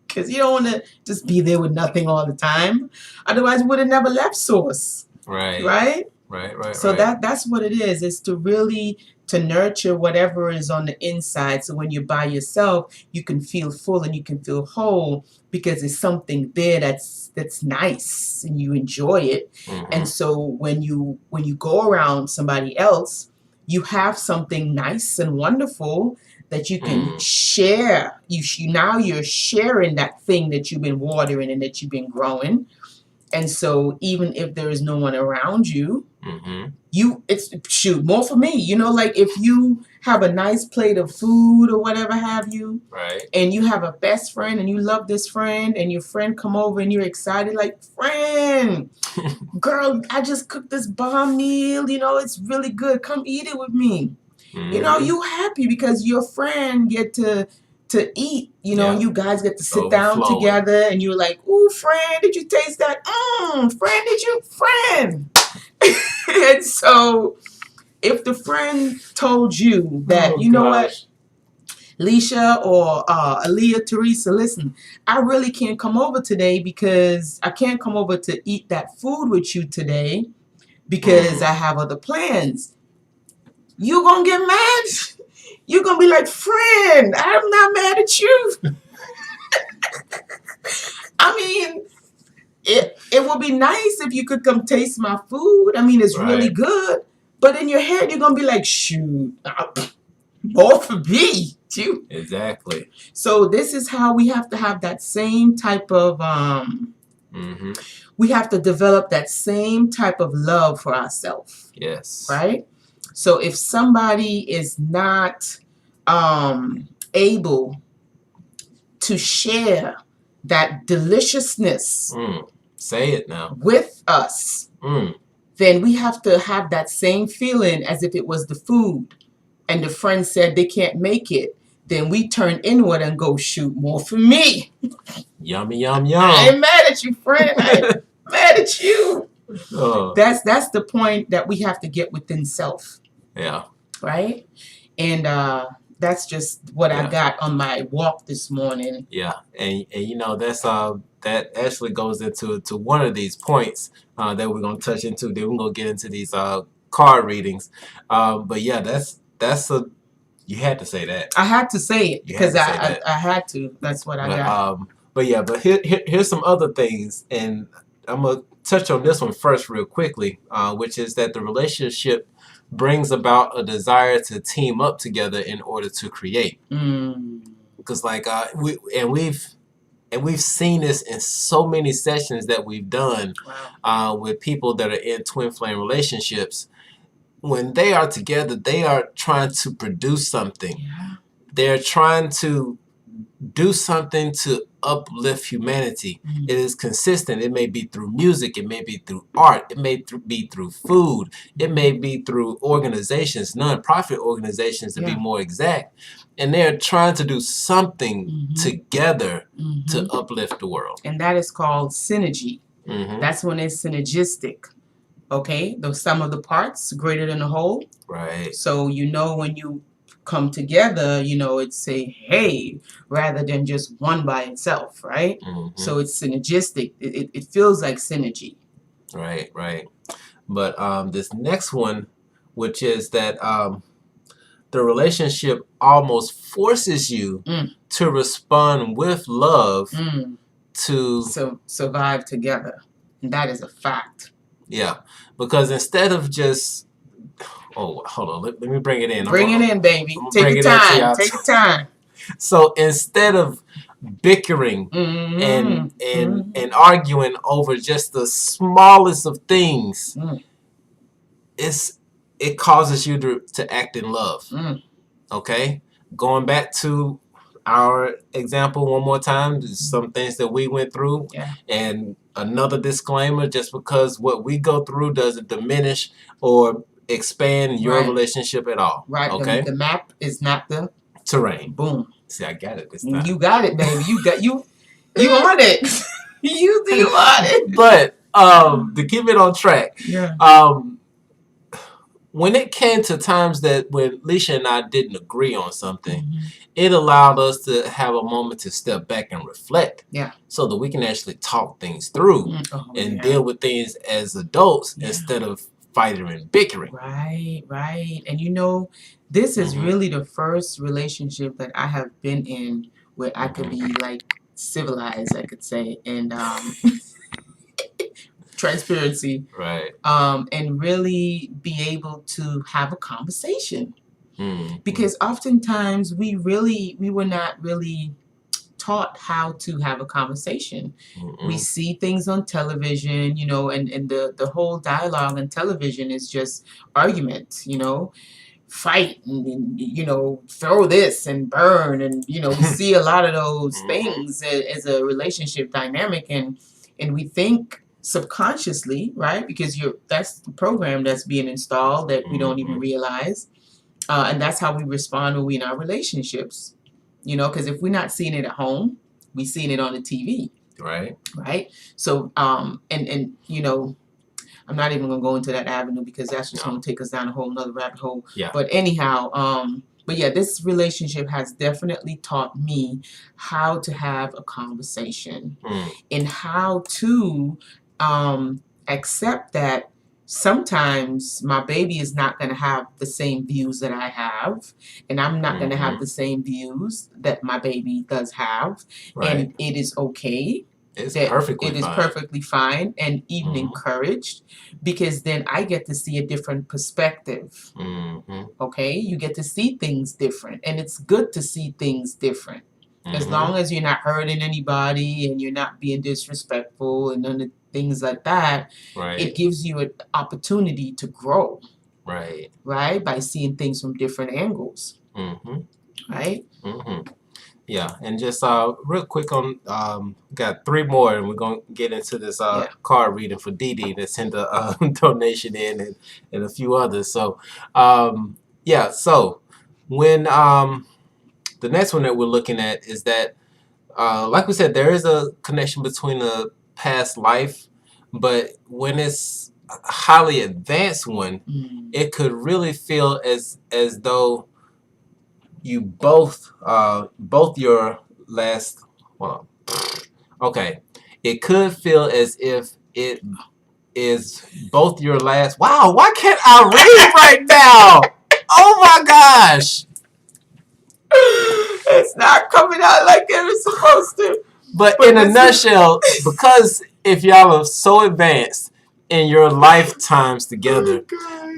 Because you don't want to just be there with nothing all the time. Otherwise, we would have never left source.
Right.
Right?
Right.
So that's what it is to really to nurture whatever is on the inside. So when you're by yourself, you can feel full and you can feel whole because there's something there that's nice and you enjoy it.
Mm-hmm.
And so when you go around somebody else, you have something nice and wonderful that you can share. Now you're sharing that thing that you've been watering and that you've been growing. And so even if there is no one around you, it's more for me. You know, like if you have a nice plate of food or whatever have you,
right,
and you have a best friend and you love this friend and your friend come over and you're excited, like, friend, girl, I just cooked this bomb meal. You know, it's really good. Come eat it with me. You know, you happy because your friend get to eat, you know, you guys get to sit down together and you're like, ooh, friend, did you taste that? Friend, did you? Friend. And so if the friend told you that, know what, Leisha or Aaliyah, Teresa, listen, I really can't come over today because I can't come over to eat that food with you today because I have other plans. You gonna get mad? You're gonna be like, friend, I'm not mad at you. I mean, it would be nice if you could come taste my food. I mean, it's really good. But in your head, you're gonna be like, shoot, more for me, too.
Exactly.
So this is how we have to have that same type of we have to develop that same type of love for ourselves.
Yes.
Right? So if somebody is not able to share that deliciousness
say it now
with us, then we have to have that same feeling as if it was the food and the friend said they can't make it. Then we turn inward and go, shoot, more for me.
Yummy, yum, yum.
I ain't mad at you, friend. I ain't mad at you. That's the point that we have to get within self.
Yeah.
Right? And that's just what I got on my walk this morning.
Yeah. And you know, that's that actually goes into one of these points that we're gonna touch into. Then we're gonna get into these card readings. But yeah, that's a you had to say that.
I had to say it because I had to. That's what I got.
But yeah, but here's some other things, and I'm gonna touch on this one first real quickly, which is that the relationship brings about a desire to team up together in order to create. Because like we've seen this in so many sessions that we've done with people that are in twin flame relationships. When they are together, they are trying to produce something.
Yeah.
They're trying to do something to uplift humanity. It is consistent. It may be through music. It may be through art. It may be through food. It may be through organizations, non-profit organizations to be more exact. And they're trying to do something together to uplift the world.
And that is called synergy. That's when it's synergistic. Okay? The sum of the parts greater than the whole.
Right.
So you know when you come together, you know, it's a hey rather than just one by itself, right? So it's synergistic. It feels like synergy.
Right. But this next one, which is that the relationship almost forces you to respond with love to
survive together. And that is a fact.
Yeah, because instead of just, hold on, let me bring it in.
Bring it in, baby. Take your time. Take your time.
So instead of bickering and arguing over just the smallest of things, it causes you to act in love. Okay, going back to our example one more time, some things that we went through, and another disclaimer: just because what we go through doesn't diminish or expand your relationship at all.
Right.
Okay.
The map is not the
terrain.
Boom.
See, I got it this time.
You got it, baby. You on it. you on it.
But to keep it on track, when it came to times that when Leisha and I didn't agree on something, it allowed us to have a moment to step back and reflect. So that we can actually talk things through and deal with things as adults instead of fighting and bickering.
Right. And this is really the first relationship that I have been in where I could be like civilized, I could say, and transparency, and really be able to have a conversation. Because oftentimes we were not really taught how to have a conversation. We see things on television, and the whole dialogue on television is just argument, fight and throw this and burn, and we see a lot of those things as a relationship dynamic, and we think subconsciously, right? Because that's the program that's being installed that we don't even realize, and that's how we respond when we're in our relationships. Because if we're not seeing it at home, we're seeing it on the TV. Right. So and I'm not even gonna go into that avenue because that's just gonna take us down a whole nother rabbit hole. But anyhow, this relationship has definitely taught me how to have a conversation and how to accept that sometimes my baby is not going to have the same views that I have, and I'm not going to have the same views that my baby does have, and it is okay.
It is
perfectly fine and even encouraged, because then I get to see a different perspective. Okay, you get to see things different, and it's good to see things different. As long as you're not hurting anybody and you're not being disrespectful and none of things like that, it gives you an opportunity to grow. Right? By seeing things from different angles. Right?
Yeah, and just real quick on, got 3 more, and we're going to get into this card reading for Dee Dee that sent a donation in, and a few others. So, so when the next one that we're looking at is that, like we said, there is a connection between a past life, but when it's a highly advanced one, it could really feel as though you both your last, it could feel as if it is both your last. Wow, why can't I read right now? Oh my gosh.
It's not coming out like it was supposed to.
But in a nutshell, because if y'all are so advanced in your lifetimes together,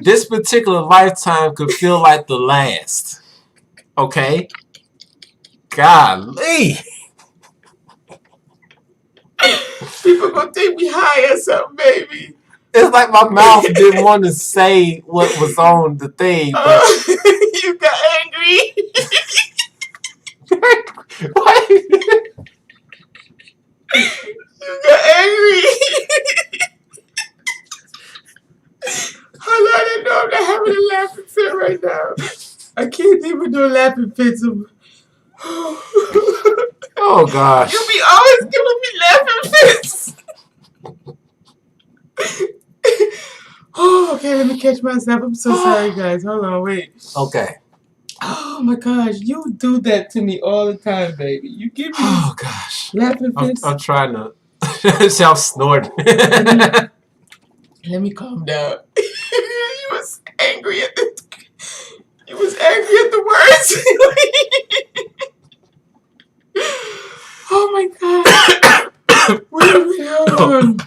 this particular lifetime could feel like the last. Okay? Golly.
People gonna think me high or something, baby.
It's like my mouth didn't want to say what was on the thing. But
you got angry.
What?
You got angry. Hold on, I know I'm not having a laughing fit right now. I can't even do laughing fits.
Oh gosh.
You be always giving me laughing fits. Okay, let me catch myself. I'm so sorry, guys. Hold on, wait.
Okay.
Oh my gosh, you do that to me all the time, baby. You give me laughing fits.
I'm trying to self snorting.
Let me calm down. You was angry at the words. Oh my god. Wait, hold on.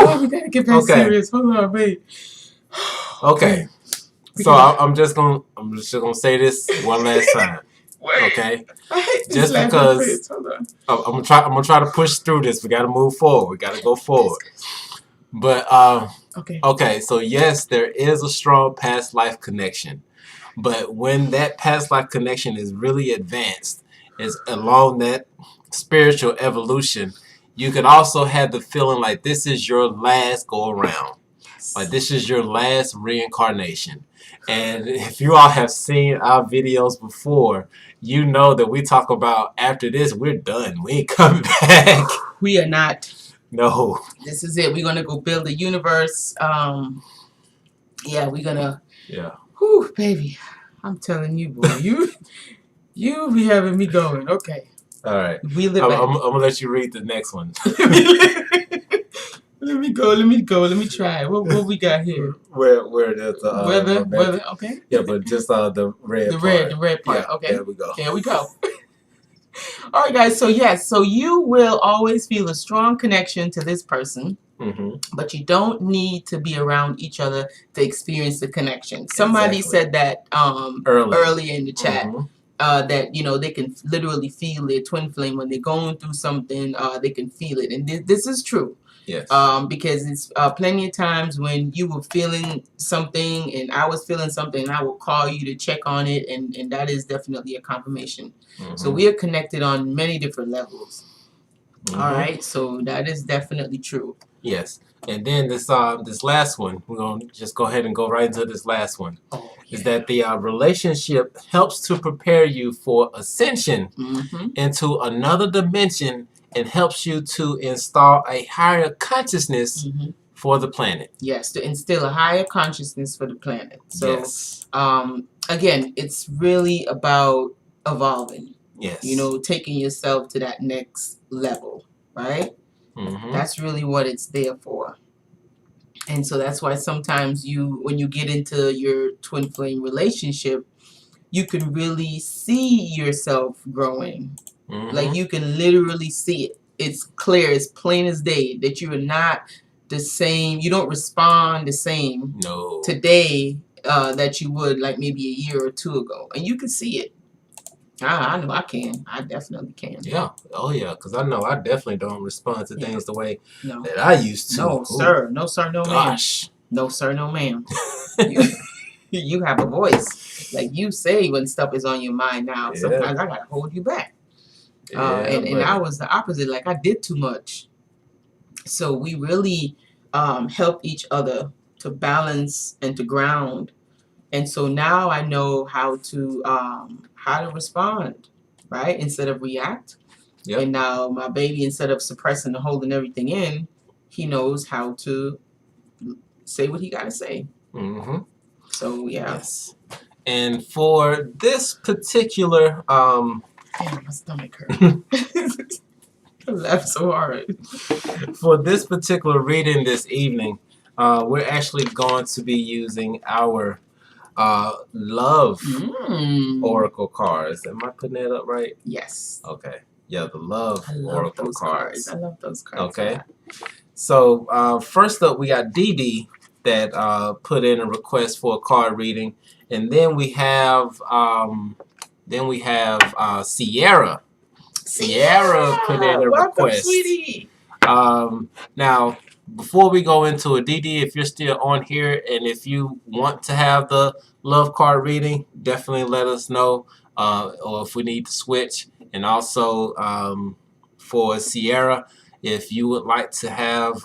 Oh, we gotta get back serious. Hold on, wait.
Okay. So I'm just gonna say this one last time. Okay.
I hate
just because I'm gonna try to push through this. We gotta move forward. We gotta go forward. But okay. So yes, there is a strong past life connection. But when that past life connection is really advanced, is along that spiritual evolution, you can also have the feeling like this is your last go around. Like this is your last reincarnation. And if you all have seen our videos before, you know that we talk about after this, we're done. We ain't coming back.
We are not.
No.
This is it. We're going to go build a universe. Yeah, we're going to.
Yeah.
Whew, baby. I'm telling you, boy. You be having me going. Okay.
All right. I'm going to let you read the next one.
Let me go. Let me try. What we got here?
Where there's the
weather. Okay.
Yeah, but just the red.
The red part.
Yeah,
okay.
There we go.
There we go. All right, guys. So yes, so you will always feel a strong connection to this person, but you don't need to be around each other to experience the connection. Somebody said that earlier in the chat. That they can literally feel their twin flame when they're going through something. They can feel it, and this is true.
Yes.
Because it's plenty of times when you were feeling something and I was feeling something, and I will call you to check on it, and that is definitely a confirmation. So we are connected on many different levels. All right, so that is definitely true.
Yes, and then this last one, we're gonna just go ahead and go right into this last one. Is that the relationship helps to prepare you for ascension into another dimension and helps you to install a higher consciousness for the planet.
Yes, to instill a higher consciousness for the planet. So, again, it's really about evolving.
Yes.
Taking yourself to that next level, right? That's really what it's there for. And so that's why sometimes when you get into your twin flame relationship, you can really see yourself growing. Like you can literally see it. It's clear, it's plain as day that you are not the same. You don't respond the same today that you would like maybe a year or two ago. And you can see it. I know I can. I definitely can.
Yeah. Oh, yeah. Because I know I definitely don't respond to things the way that I used to.
No, sir. No, sir. No, ma'am. No, sir. No, ma'am. You have a voice. Like you say when stuff is on your mind now. Yeah. Sometimes I got to hold you back. And I was the opposite. Like I did too much. So we really help each other to balance and to ground. And so now I know how to respond, right? Instead of react. Yep. And now my baby, instead of suppressing and holding everything in, he knows how to say what he got to say. So, yeah.
Yes. And for this particular...
Damn, my stomach hurt. I laughed so hard.
For this particular reading this evening, we're actually going to be using our love oracle cards. Am I putting that up right?
Yes.
Okay. Yeah, the love oracle cards.
I love those cards.
Okay. So first up, we got Dee Dee that put in a request for a card reading, and then we have Sierra. Sierra put in a request.
Welcome, sweetie.
Now, before we go into it, Dee Dee, if you're still on here and if you want to have the love card reading, definitely let us know, or if we need to switch. And also for Sierra, if you would like to have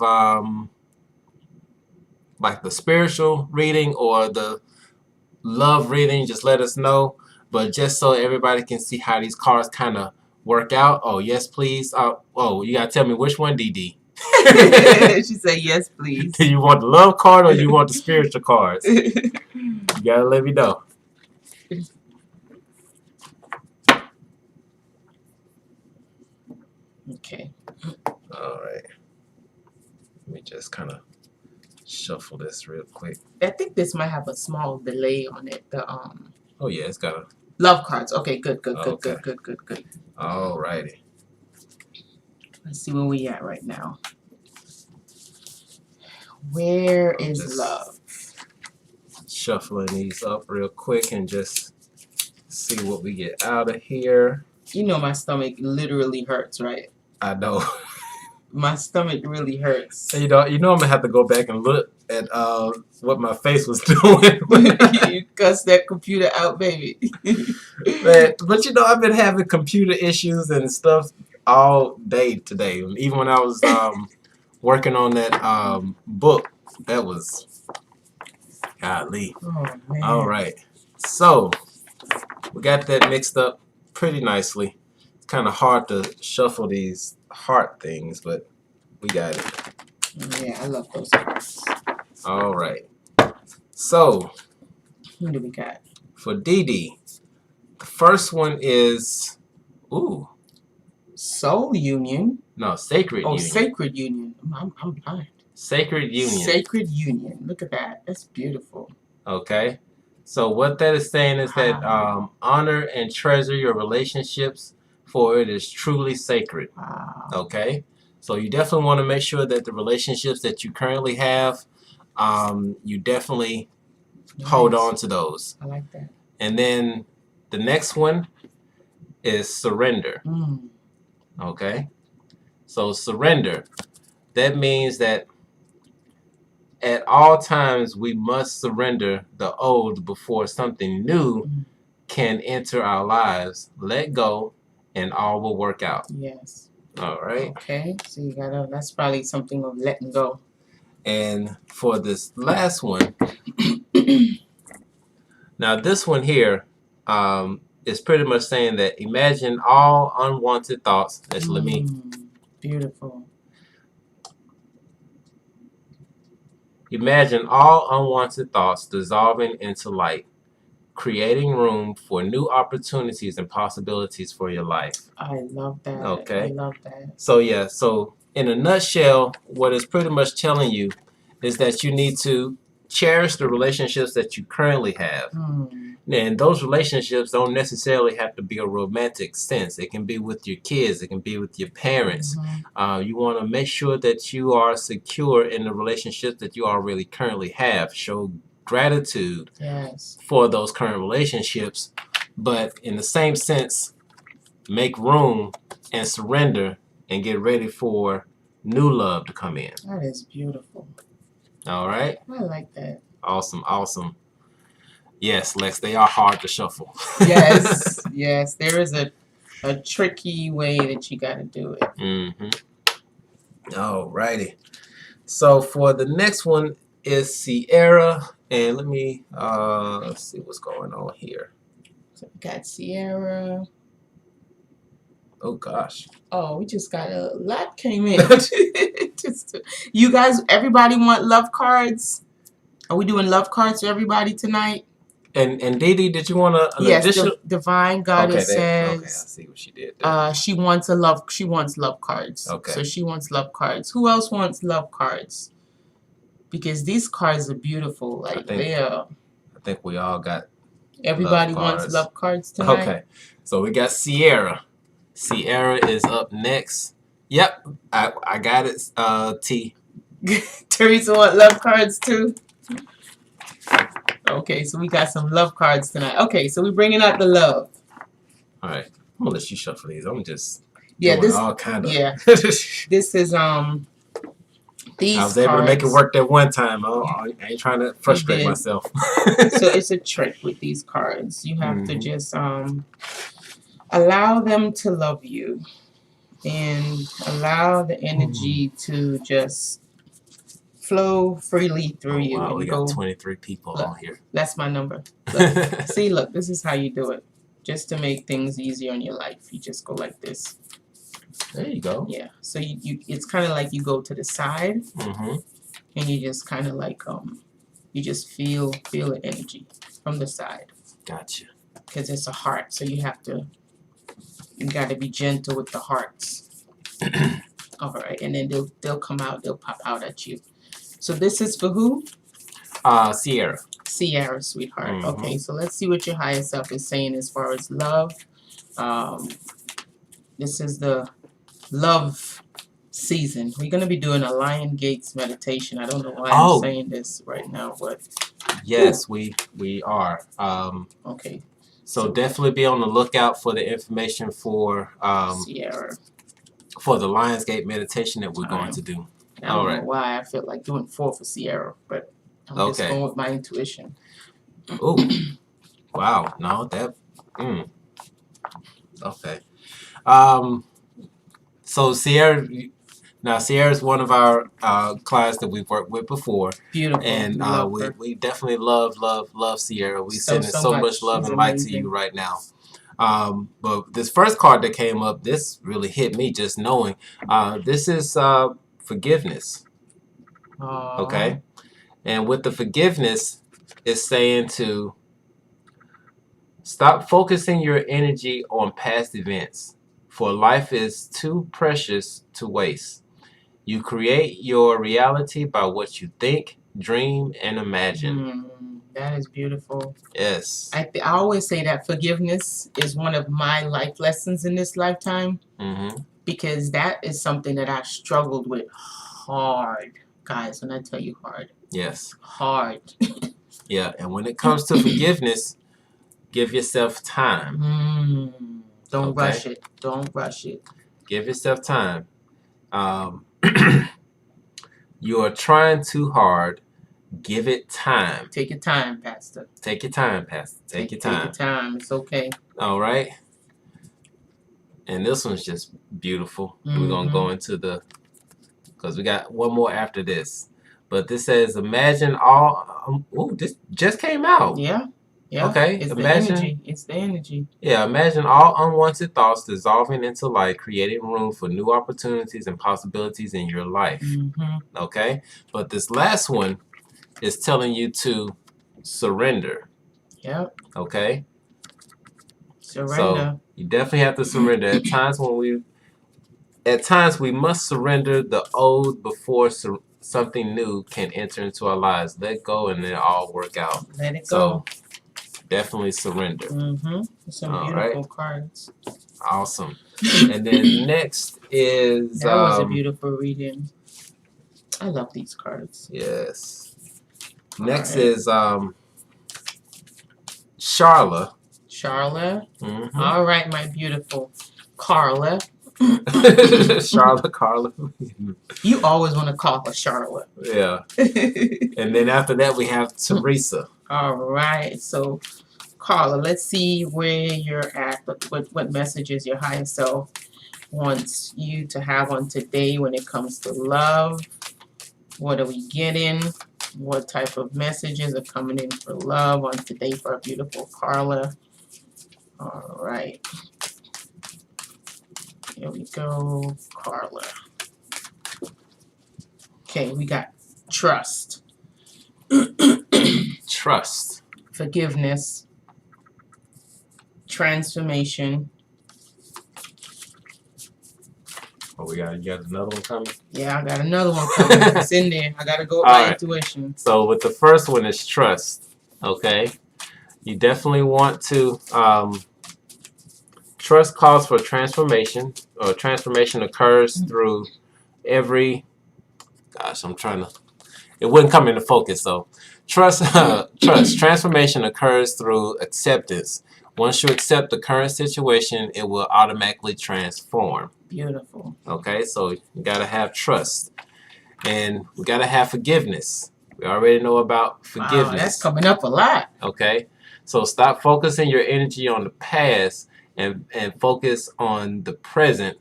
like the spiritual reading or the love reading, just let us know. But just so everybody can see how these cards kind of work out. Oh, yes, please. Oh, you got to tell me which one, Dee Dee.
She said, yes, please.
Do you want the love card or you want the spiritual cards? You got to let me know.
Okay.
All right. Let me just kind of shuffle this real quick.
I think this might have a small delay on it.
Oh, yeah, it's got a...
Love cards. Okay, good.
All righty.
Let's see where we at right now. Where
I'm
is
just
love?
shuffling these up real quick and just see what we get out of here.
You know my stomach literally hurts, right?
I know.
My stomach really hurts.
You know I'm gonna have to go back and look at what my face was doing.
You cuss that computer out, baby.
Man, but you know I've been having computer issues and stuff all day today. Even when I was working on that book, that was golly.
Oh man.
All right, so we got that mixed up pretty nicely. It's kind of hard to shuffle these heart things, but we got it.
Yeah, I love those cards.
All right. So
Who do we got?
for Dee Dee, the first one is
Soul Union.
no, Sacred
Oh,
Union.
Sacred Union. I'm blind.
Sacred Union.
Sacred Union. Look at that. That's beautiful.
Okay. So what that is saying is that honor and treasure your relationships, for it is truly sacred.
Wow.
Okay. So you definitely want to make sure that the relationships that you currently have, you definitely hold on to those.
I like that.
And then the next one is surrender. Okay. So surrender. That means that at all times we must surrender the old before something new can enter our lives. Let go and all will work out.
Yes.
All right.
Okay. So you gotta, that's probably something of letting go.
And for this last one, now this one here is pretty much saying that imagine all unwanted thoughts. Let me.
Beautiful.
Imagine all unwanted thoughts dissolving into light, creating room for new opportunities and possibilities for your life.
I love that.
Okay.
I love that.
So yeah, so in a nutshell, what it's pretty much telling you is that you need to cherish the relationships that you currently have. And those relationships don't necessarily have to be a romantic sense. It can be with your kids. It can be with your parents. You want to make sure that you are secure in the relationships that you already currently have. Show gratitude for those current relationships. But in the same sense, make room and surrender and get ready for new love to come in.
That is beautiful.
All right?
I like that.
Awesome, awesome. Yes, Lex, they are hard to shuffle.
Yes, yes. There is a tricky way that you got to do it.
All righty. So for the next one is Sierra. And let me let's see what's going on here.
So we got Sierra.
Oh, gosh.
Oh, we just got a lot came in. You guys, everybody want love cards? Are we doing love cards for everybody tonight?
And Dee Dee, did you want an
yes,
additional?
Divine Goddess says.
Okay, I see what she did there.
She wants love cards.
Okay.
So she wants love cards. Who else wants love cards? Because these cards are beautiful. Like they are.
I think we all got.
Everybody wants love cards tonight.
Okay, so we got Sierra. Sierra is up next. Yep, I got it. T.
Teresa want love cards too. Okay, so we got some love cards tonight. Okay, so we're bringing out the love.
All right, I'm gonna let you shuffle these. I'm just
this
all kind of
this is these.
I was able to make it work that one time. I ain't trying to frustrate myself.
So it's a trick with these cards. You have to just allow them to love you and allow the energy to just flow freely through you.
Wow,
and
we got 23 people on here.
That's my number. Look, see, look, this is how you do it. Just to make things easier in your life, you just go like this.
There you go.
Yeah. So you it's kind of like you go to the side, and you just kind of like you just feel the energy from the side.
Gotcha.
Because it's a heart, so you got to be gentle with the hearts. All right, and then they'll come out, they'll pop out at you. So this is for who?
Sierra.
Sierra, sweetheart. Okay, so let's see what your higher self is saying as far as love. This is the love season. We're going to be doing a Lion Gates meditation. I don't know why
Oh.
I'm saying this right now, but
Yes, we are.
okay.
So definitely be on the lookout for the information for
Sierra.
for the Lionsgate meditation that we're going to do.
I don't know why I feel like doing 4 for Sierra, but I'm just going with my intuition.
Oh, wow! No, that. Okay. So Sierra. Now Sierra's one of our clients that we've worked with before.
Beautiful.
And we definitely love Sierra. We send so much love and light to you right now. But this first card that came up, this really hit me just knowing. This is forgiveness. Okay? And with the forgiveness, it's saying to stop focusing your energy on past events, for life is too precious to waste. You create your reality by what you think, dream, and imagine.
That is beautiful.
Yes.
I always say that forgiveness is one of my life lessons in this lifetime. Because that is something that I struggled with hard. Guys, when I tell you hard.
Yes.
Hard.
Yeah, and when it comes to forgiveness, give yourself time.
Don't rush it. Don't rush it.
Give yourself time. You are trying too hard. Give it time.
Take your time, Pastor.
Take your time, Pastor. Take your time.
Take your time. It's okay.
All right. And this one's just beautiful. We're going to go into because we got one more after this. But this says, imagine all... this just came out.
Yeah. Yeah.
Okay.
It's
imagine,
the energy. It's the energy.
Yeah. Imagine all unwanted thoughts dissolving into light, creating room for new opportunities and possibilities in your life. Okay. But this last one is telling you to surrender.
Yep.
Okay.
Surrender.
So you definitely have to surrender. At times we must surrender the old before something new can enter into our lives. Let go and then all work out.
Let it go.
Definitely surrender.
Some beautiful cards.
Awesome. And then next is...
That was a beautiful reading. I love these cards.
Yes. Next is Charla.
Charla? All right, my beautiful Carla.
Carla.
You always want to call her Charlotte.
Yeah. And then after that, we have Teresa.
All right. So, Carla, let's see where you're at. What messages your higher self wants you to have on today when it comes to love. What are we getting? What type of messages are coming in for love on today for our beautiful Carla? All right. Here we go, Carla. Okay, we got trust.
Trust.
Forgiveness. Transformation.
Oh, you got another one coming?
Yeah, I got another one coming. It's in there. I got to go by intuition.
So with the first one is trust. Okay. You definitely want to... trust calls for transformation, or transformation occurs through every... Gosh, I'm trying to... It wouldn't come into focus, though. Trust. Transformation occurs through acceptance. Once you accept the current situation, it will automatically transform.
Beautiful.
Okay, so you got to have trust. And we got to have forgiveness. We already know about forgiveness.
Wow, that's coming up a lot.
Okay, so stop focusing your energy on the past and focus on the present,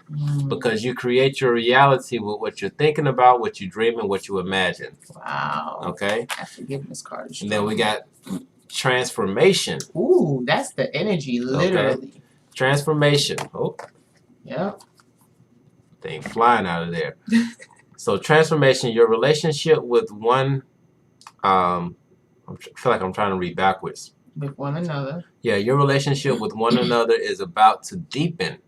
because you create your reality with what you're thinking about, what you dream, and what you imagine.
Wow.
Okay?
That forgiveness card is strong.
And then we got transformation.
Ooh, that's the energy, literally.
Okay. Transformation. Oh.
Yep.
Thing flying out of there. So transformation, your relationship with one, I feel like I'm trying to read backwards.
With one another.
Yeah, your relationship with one another is about to deepen.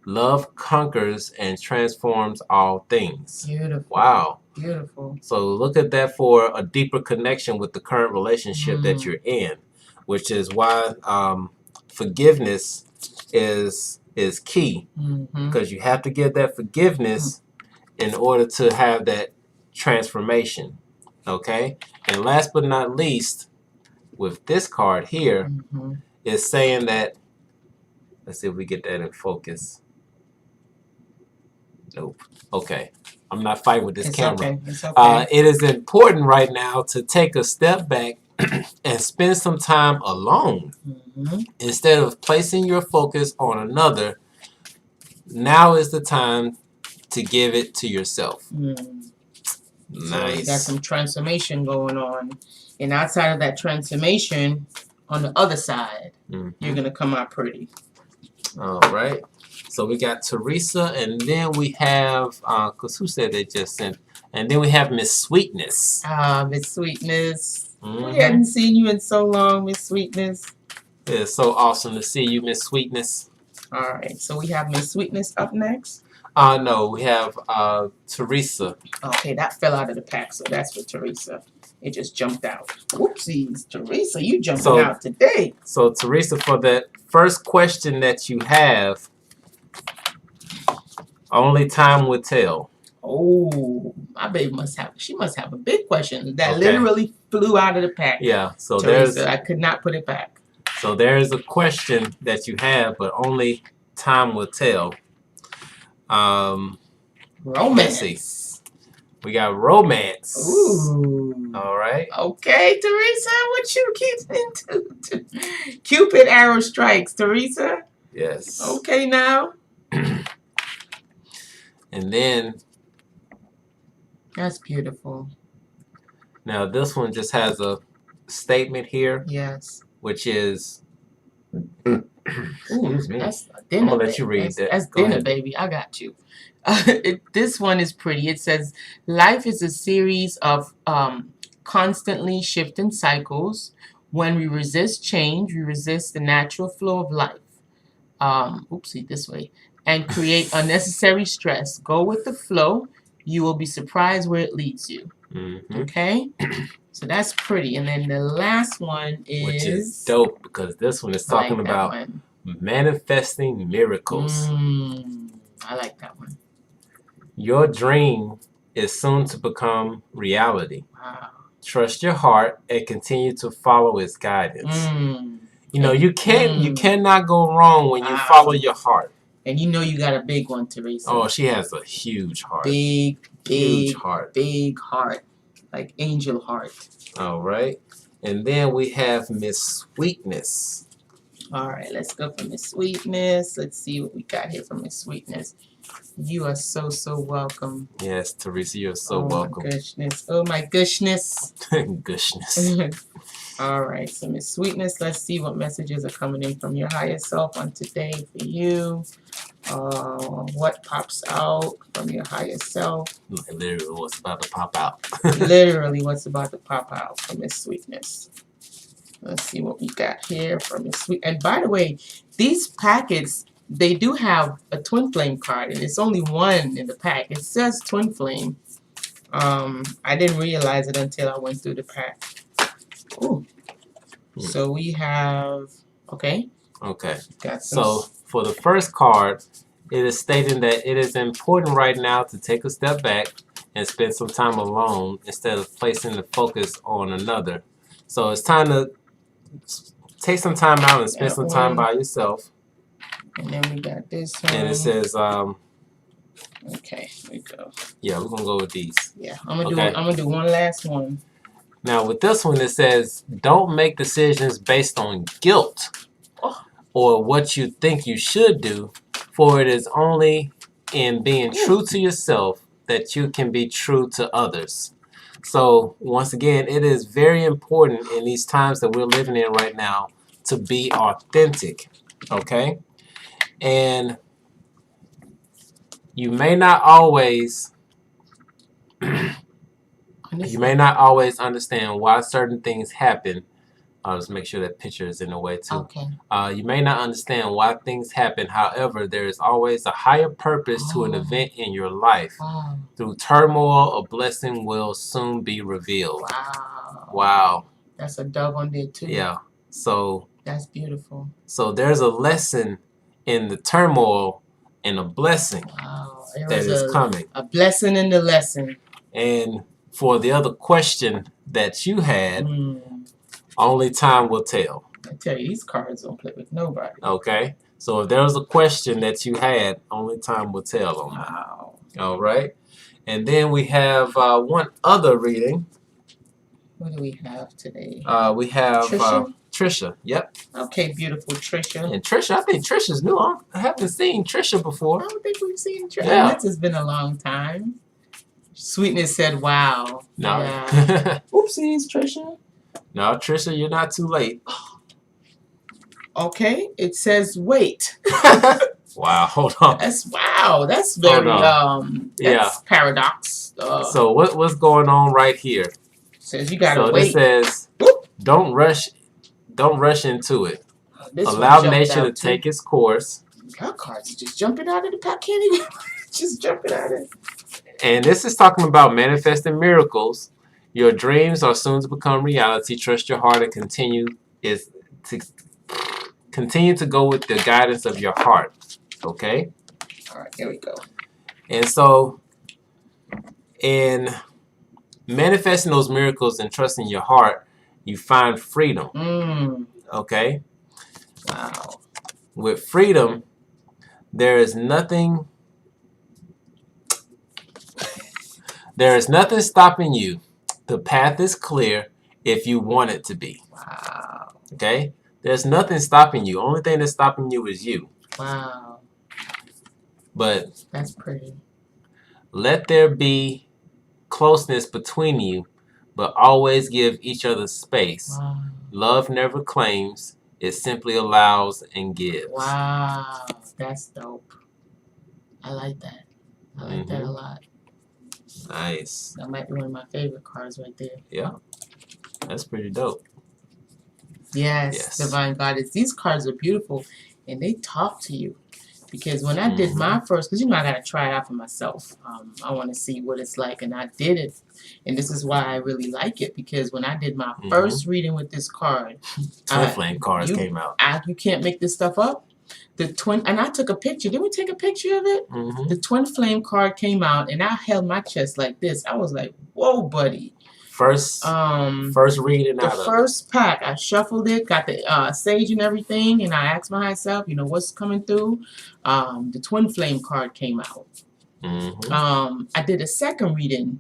Love conquers and transforms all things.
Beautiful.
Wow.
Beautiful.
So look at that for a deeper connection with the current relationship that you're in, which is why forgiveness is key, because you have to give that forgiveness in order to have that transformation. Okay? And last but not least, with this card here, it's saying that, let's see if we get that in focus. Nope. Okay. I'm not fighting with this camera.
Okay. It's okay.
It is important right now to take a step back and spend some time alone. Instead of placing your focus on another, now is the time to give it to yourself. Nice.
So you got some transformation going on. And outside of that transformation, on the other side, you're going to come out pretty.
All right. So we got Teresa, and then we have, because who said they just sent? And then we have Miss Sweetness.
Miss Sweetness. We hadn't seen you in so long, Miss Sweetness.
It's so awesome to see you, Miss Sweetness.
All right. So we have Miss Sweetness up next.
No, we have Teresa.
Okay, that fell out of the pack, so that's for Teresa. It just jumped out. Whoopsies, Teresa, you jumping out today.
So Teresa, for that first question that you have, only time will tell.
Oh, my baby must have a big question that literally flew out of the pack.
Yeah, so
Teresa, I could not put it back.
So there is a question that you have, but only time will tell.
Romance.
We got romance.
Ooh.
All right.
Okay, Teresa, what you keep into? Cupid arrow strikes, Teresa.
Yes.
Okay, now.
And then.
That's beautiful.
Now this one just has a statement here.
Yes.
Which is.
Excuse me. That's dinner.
I'm gonna let you read that.
That's dinner, baby. I got you. This one is pretty. It says, life is a series of constantly shifting cycles. When we resist change, we resist the natural flow of life. Oopsie, this way. And create unnecessary stress. Go with the flow. You will be surprised where it leads you. Okay? So that's pretty. And then the last one is...
Which is dope, because this one is talking about manifesting miracles.
I like that one.
Your dream is soon to become reality.
Wow.
Trust your heart and continue to follow its guidance. You know, you cannot go wrong when you follow your heart.
And you know you got a big one, Teresa.
Oh, she has a huge heart.
Huge
heart.
Big heart. Like angel heart.
All right. And then we have Miss Sweetness.
All right, let's go for Miss Sweetness. Let's see what we got here from Miss Sweetness. You are so, so welcome.
Yes, Teresa, you're so welcome.
Oh, my goodness. Oh, my goodness.
Goodness.
All right, so Miss Sweetness, let's see what messages are coming in from your higher self on today for you. What pops out from your higher self?
Literally, what's about to pop out?
Literally, what's about to pop out from Miss Sweetness? Let's see what we got here from Miss Sweet. And by the way, these packets, they do have a twin flame card, and it's only one in the pack. It says twin flame. I didn't realize it until I went through the pack. Ooh. So we have, okay. Got some.
So for the first card, it is stating that it is important right now to take a step back and spend some time alone instead of placing the focus on another. So it's time to take some time out and spend some time by yourself.
And then we got this one.
And it says,
okay, here we go.
Yeah, we're gonna go with these.
Yeah, I'm gonna do one last one.
Now with this one, it says, don't make decisions based on guilt or what you think you should do, for it is only in being true to yourself that you can be true to others. So once again, it is very important in these times that we're living in right now to be authentic, okay? And you may not always understand why certain things happen. I'll just make sure that picture is in the way too.
Okay.
You may not understand why things happen. However, there is always a higher purpose to an event in your life. Through turmoil, a blessing will soon be revealed. Wow.
That's a dove on there too.
Yeah. So
that's beautiful.
So there's a lesson in the turmoil and a blessing.
Wow. It
that
was
is coming.
A blessing in the lesson.
And for the other question that you had, only time will tell.
I tell you, these cards don't play with nobody.
Okay? So if there was a question that you had, only time will tell on that.
Wow.
All right? And then we have one other reading.
What do we have today?
We have
Trisha?
Trisha. Yep.
Okay, beautiful Trisha.
And Trisha, I think Trisha's new. I haven't seen Trisha before.
I don't think we've seen Trisha.
Yeah.
This has been a long time. Sweetness said, wow.
No.
Yeah. Oopsies, Trisha.
No, Trisha, you're not too late.
Okay, it says wait.
Wow, hold on.
That's very that's paradox.
So what's going on right here?
Says you gotta wait.
So it says don't rush into it. Allow nature to take its course.
Your cards are just jumping out of the pack. Can't even just jumping out of it.
And this is talking about manifesting miracles. Your dreams are soon to become reality. Trust your heart and continue to go with the guidance of your heart. Okay?
All right, here we go.
And so, in manifesting those miracles and trusting your heart, you find freedom. Okay?
Wow.
With freedom, there is nothing stopping you. The path is clear if you want it to be.
Wow.
Okay? There's nothing stopping you. Only thing that's stopping you is you.
Wow.
But
that's pretty.
Let there be closeness between you, but always give each other space.
Wow.
Love never claims. It simply allows and gives.
Wow. That's dope. I like that. I like that a lot.
Nice.
That might be one of my favorite cards right there.
Yeah. That's pretty dope.
Yes. Divine Goddess. These cards are beautiful and they talk to you. Because when I did my first, because I got to try it out for myself. I want to see what it's like, and I did it. And this is why I really like it, because when I did my first reading with this card,
Twin flame cards came out.
You can't make this stuff up. And I took a picture. Didn't we take a picture of it? The twin flame card came out, and I held my chest like this. I was like, "Whoa, buddy!" First reading out of the first pack. I shuffled it, got the sage and everything, and I asked myself, what's coming through. The twin flame card came out. I did a second reading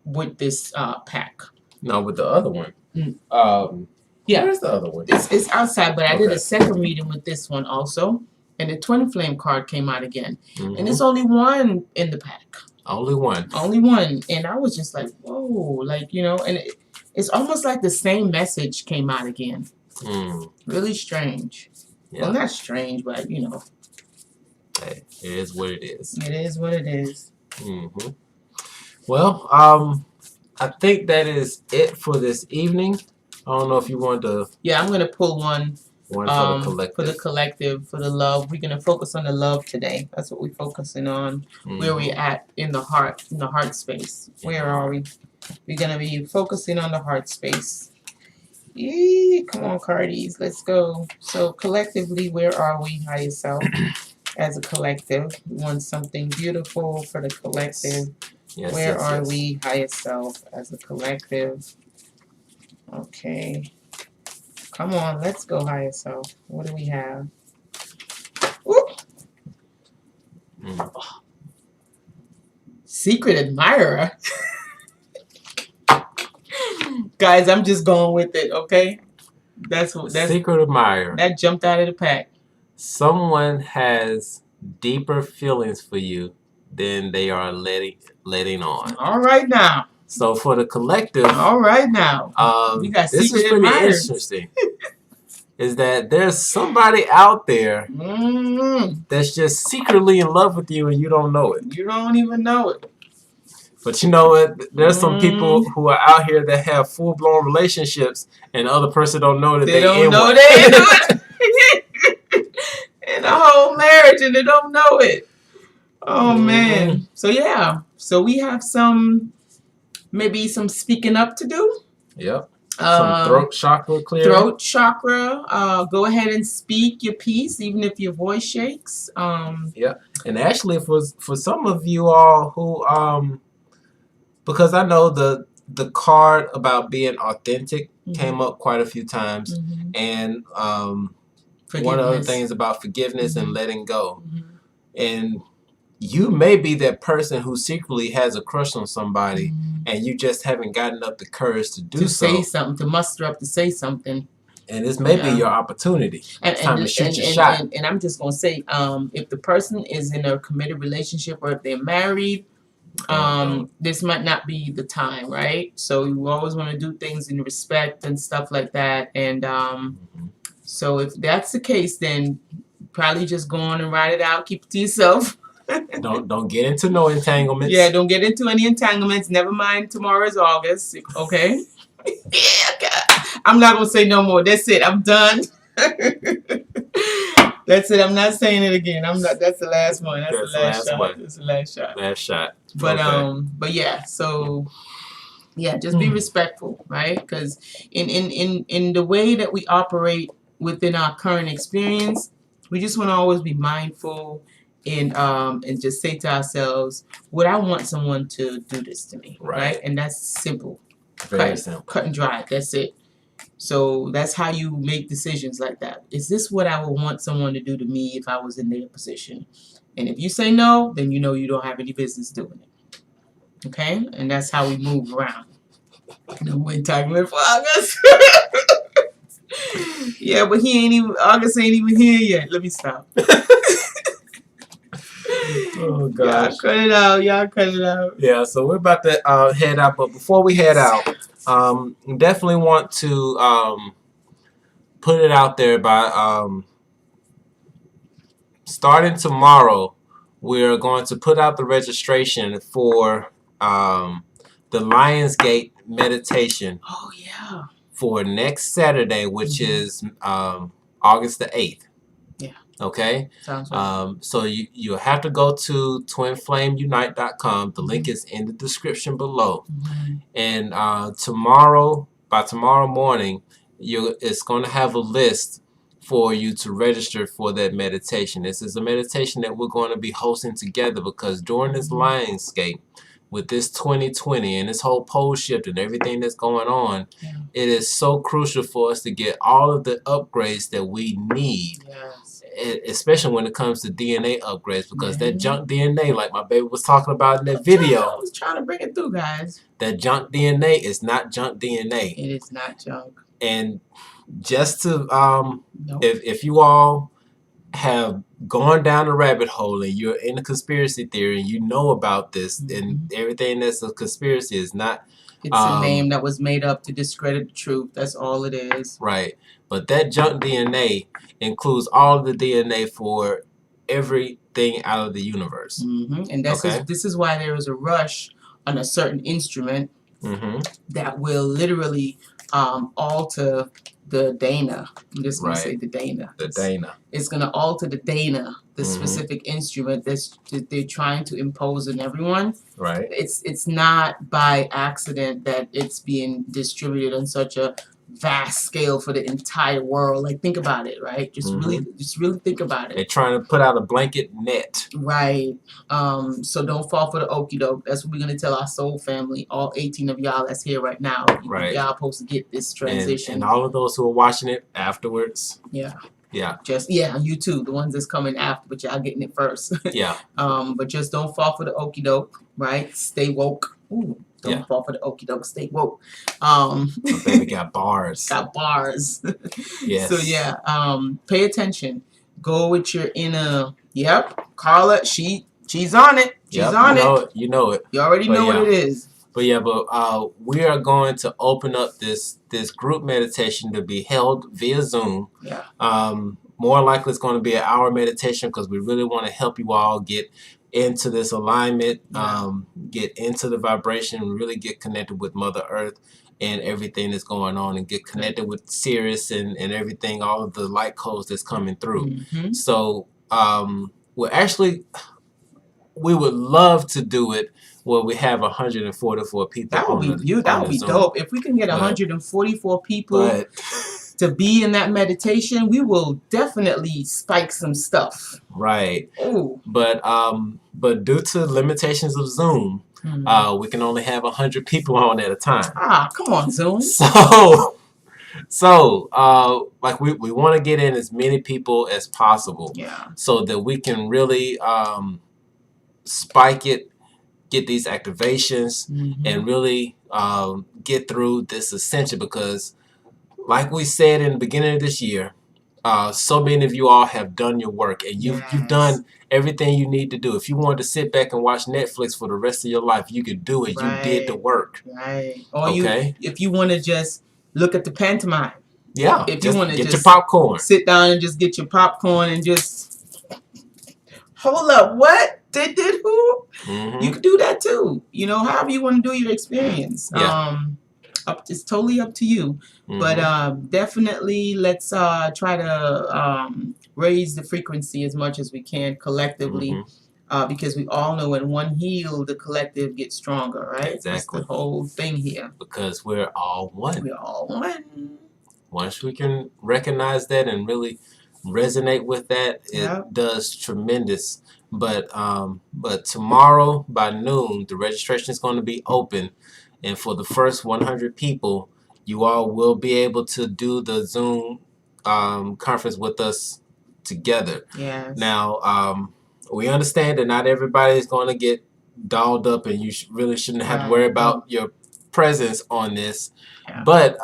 with this pack.
No, with the other one.
Yeah,
where's the other one?
It's outside, but I did a second reading with this one also, and the twin flame card came out again, and there's only one in the pack.
Only one.
Only one. And I was just like, whoa, and it's almost like the same message came out again. Really strange. Yeah. Well, not strange, but
Hey, it is what it is.
It is what it is.
Well, I think that is it for this evening. I don't know if you want to...
Yeah, I'm going to pull one.
One for the collective.
For the collective, for the love. We're going to focus on the love today. That's what we're focusing on. Where we at in the heart space. Where are we? We're going to be focusing on the heart space. Yee, come on, cardies. Let's go. So collectively, where are we, higher self? As a collective. We want something beautiful for the collective. Where are we, higher self, as a collective? Okay. Come on, let's go higher self. What do we have? Secret admirer. Guys, I'm just going with it, okay? That's
secret admirer.
That jumped out of the pack.
Someone has deeper feelings for you than they are letting on.
All right now.
So for the collective,
all right now, we got
this is pretty interesting. Is that there's somebody out there that's just secretly in love with you and you don't know it.
You don't even know it.
But you know what? There's some people who are out here that have full-blown relationships and the other person don't know that they don't know
they in it. In a whole marriage and they don't know it. Oh man. So yeah. So we have maybe some speaking up to do.
Yep. Some throat chakra clearing.
Throat chakra. Go ahead and speak your piece, even if your voice shakes.
Yeah, and actually, for some of you all who because I know the card about being authentic came up quite a few times, and one of the things about forgiveness and letting go, and you may be that person who secretly has a crush on somebody, and you just haven't gotten up the courage to do so.
To say something, to muster up to say something.
And this may be your opportunity. It's time to shoot your shot.
And I'm just going to say, if the person is in a committed relationship or if they're married, this might not be the time, right? So you always want to do things in respect and stuff like that. And so if that's the case, then probably just go on and ride it out. Keep it to yourself.
Don't get into no entanglements.
Yeah, don't get into any entanglements. Never mind, tomorrow is August. Okay? I'm not going to say no more. That's it. I'm done. That's it. I'm not saying it again. I'm not. That's the last one. That's the last shot.
One.
That's the last shot.
Last shot.
But but yeah. So yeah, just be respectful, right? Because in the way that we operate within our current experience, we just want to always be mindful and just say to ourselves, would I want someone to do this to me, right? And that's simple.
Very simple.
Cut and dry. That's it. So that's how you make decisions like that. Is this what I would want someone to do to me if I was in their position? And if you say no, then you know you don't have any business doing it. Okay? And that's how we move around. No entanglement for August. Yeah, but August ain't even here yet. Let me stop.
Oh gosh.
Y'all cut it out. Y'all cut it out.
Yeah, so we're about to head out, but before we head out, definitely want to put it out there by starting tomorrow. We're going to put out the registration for the Lionsgate meditation.
Oh yeah.
For next Saturday, which is August the 8th.
Yeah.
Okay.
Sounds right.
So you have to go to twinflamesunite.com. The link is in the description below. And by tomorrow morning, it's going to have a list for you to register for that meditation. This is a meditation that we're going to be hosting together because during this Lionsgate, with this 2020 and this whole pole shift and everything that's going on, it is so crucial for us to get all of the upgrades that we need.
Yes.
Especially when it comes to DNA upgrades, because that junk DNA, like my baby was talking about in that video,
I was trying to bring it through, guys.
That junk DNA is not junk DNA.
It is not junk.
And just to if you all have gone down the rabbit hole and you're in a conspiracy theory and you know about this and everything that's a conspiracy is not.
It's a name that was made up to discredit the truth. That's all it is.
Right. But that junk DNA includes all of the DNA for everything out of the universe.
And this is why there is a rush on a certain instrument that will literally alter the Dana. I'm just going to say the Dana.
The Dana.
It's going to alter the Dana, the specific instrument that they're trying to impose on everyone.
Right.
It's not by accident that it's being distributed on such a vast scale for the entire world. Like, think about it, right? Just really think about it.
They're trying to put out a blanket net.
Right. So don't fall for the okie doke. That's what we're gonna tell our soul family, all 18 of y'all that's here right now.
Right.
Y'all supposed to get this transition.
And all of those who are watching it afterwards.
Yeah.
Yeah.
You too. The ones that's coming after, but y'all getting it first.
Yeah.
But just don't fall for the okie doke, right? Stay woke. Ooh. Don't fall for the okie doke. Stay woke.
My baby got bars.
Got bars.
Yes.
So yeah, pay attention. Go with your inner. Yep, Carla. She's on it. She's on it.
You know it.
You already know what it is.
But we are going to open up this group meditation to be held via Zoom.
Yeah.
More likely it's going to be an hour meditation because we really want to help you all get into this alignment, get into the vibration, really get connected with Mother Earth and everything that's going on, and get connected with Sirius and everything, all of the light codes that's coming through. So we're actually, we would love to do it where we have 144 people.
That would be beautiful. That would be dope. If we can get 144 people to be in that meditation, we will definitely spike some stuff.
Right.
Oh.
But due to limitations of Zoom, we can only have 100 people on at a time.
Ah, come on, Zoom.
So, like we want to get in as many people as possible, so that we can really spike it, get these activations, and really get through this ascension. Because, like we said in the beginning of this year, so many of you all have done your work, and you've done everything you need to do. If you wanted to sit back and watch Netflix for the rest of your life, you could do it. You did the work.
Right. Or if you want to just look at the pantomime.
Yeah.
If you want to
get your popcorn.
Sit down and just get your popcorn and just hold up. What? Did who? You could do that too. You know, however you want to do your experience. It's totally up to you. But definitely let's try to raise the frequency as much as we can collectively. Because we all know when one heals, the collective gets stronger, right?
Exactly.
That's the whole thing here.
Because we're all one.
We're all one.
Once we can recognize that and really resonate with that, it does tremendous. But tomorrow by noon, the registration is going to be open. And for the first 100 people, you all will be able to do the Zoom conference with us together.
Yes.
Now, we understand that not everybody is going to get dolled up, and you really shouldn't have to worry about your presence on this. But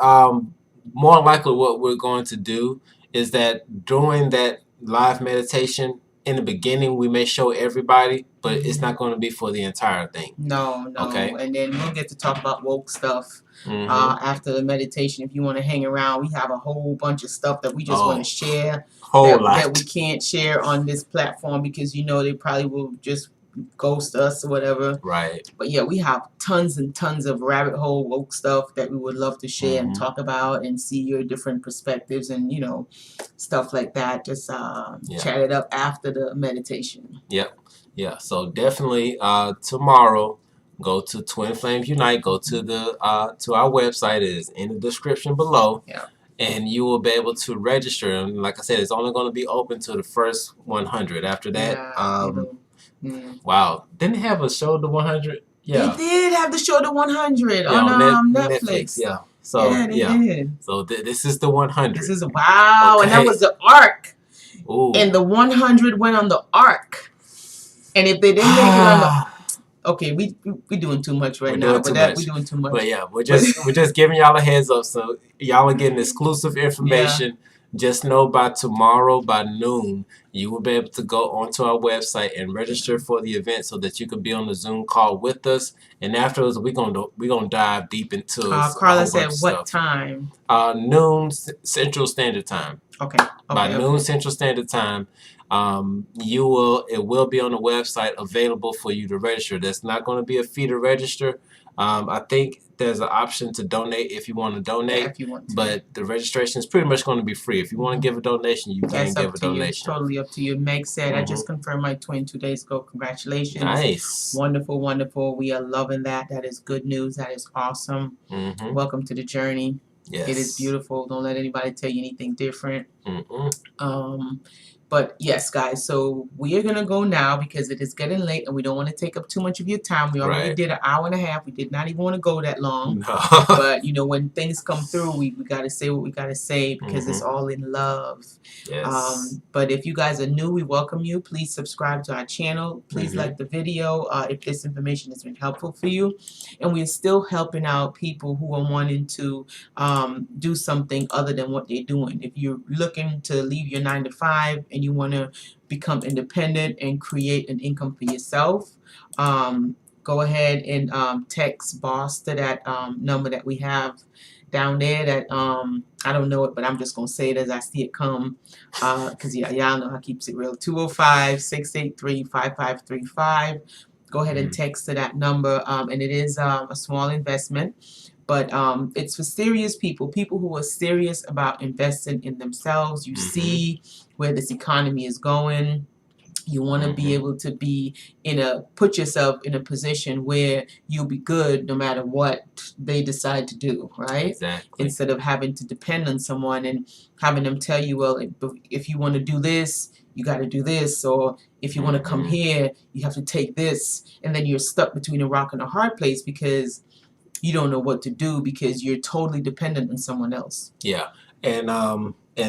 more likely what we're going to do is that during that live meditation, in the beginning, we may show everybody, but it's not going to be for the entire thing.
No.
Okay.
And then we'll get to talk about woke stuff after the meditation. If you want to hang around, we have a whole bunch of stuff that we just want to share. That we can't share on this platform because, you know, they probably will just ghost us or whatever.
Right.
But yeah, we have tons and tons of rabbit hole woke stuff that we would love to share and talk about and see your different perspectives and, you know, stuff like that. Just chat it up after the meditation.
Yep. Yeah. So definitely tomorrow, go to Twin Flames Unite. Go to the to our website. It is in the description below.
Yeah.
And you will be able to register. And like I said, it's only going to be open to the first 100. After that, wow. Didn't they have a show, The 100? Yeah.
They did have the show, The 100 on Netflix.
Yeah. So,
they did.
So this is the 100.
This is, wow. Okay. And that was the arc.
Ooh.
And the 100 went on the arc. And if they didn't make it on the... Okay, we doing too much right now. We're doing too much.
But yeah, we're just giving y'all a heads up. So y'all are getting exclusive information. Just know by tomorrow, by noon, you will be able to go onto our website and register for the event so that you can be on the Zoom call with us. And afterwards, we're gonna dive deep into
Carla said what time?
Noon Central Standard Time.
Okay.
By noon Central Standard Time. It will be on the website available for you to register. There's not going to be a fee to register. I think there's an option to donate if you want to donate.
If you want to.
But the registration is pretty much going to be free. If you want to give a donation, you can give a donation.
Totally up to you. Meg said, I just confirmed my twin 2 days ago. Congratulations.
Nice.
Wonderful, wonderful. We are loving that. That is good news. That is awesome. Welcome to the journey.
Yes.
It is beautiful. Don't let anybody tell you anything different. But yes, guys, so we are going to go now because it is getting late and we don't want to take up too much of your time. We already did an hour and a half. We did not even want to go that long.
No.
But, you know, when things come through, we got to say what we got to say because it's all in love.
Yes.
But if you guys are new, we welcome you. Please subscribe to our channel. Please like the video if this information has been helpful for you. And we're still helping out people who are wanting to do something other than what they're doing. If you're looking to leave your 9 to 5 and you want to become independent and create an income for yourself, go ahead and text boss to that number that we have down there that I don't know it, but I'm just gonna say it as I see it come because y'all know I keeps it real. 205-683-5535. Go ahead and text to that number, and it is a small investment. But it's for serious people who are serious about investing in themselves. You see where this economy is going. You want to be able to be put yourself in a position where you'll be good no matter what they decide to do, right?
Exactly.
Instead of having to depend on someone and having them tell you, well, if you want to do this, you got to do this, or if you want to come here, you have to take this, and then you're stuck between a rock and a hard place because you don't know what to do because you're totally dependent on someone else.
Yeah, and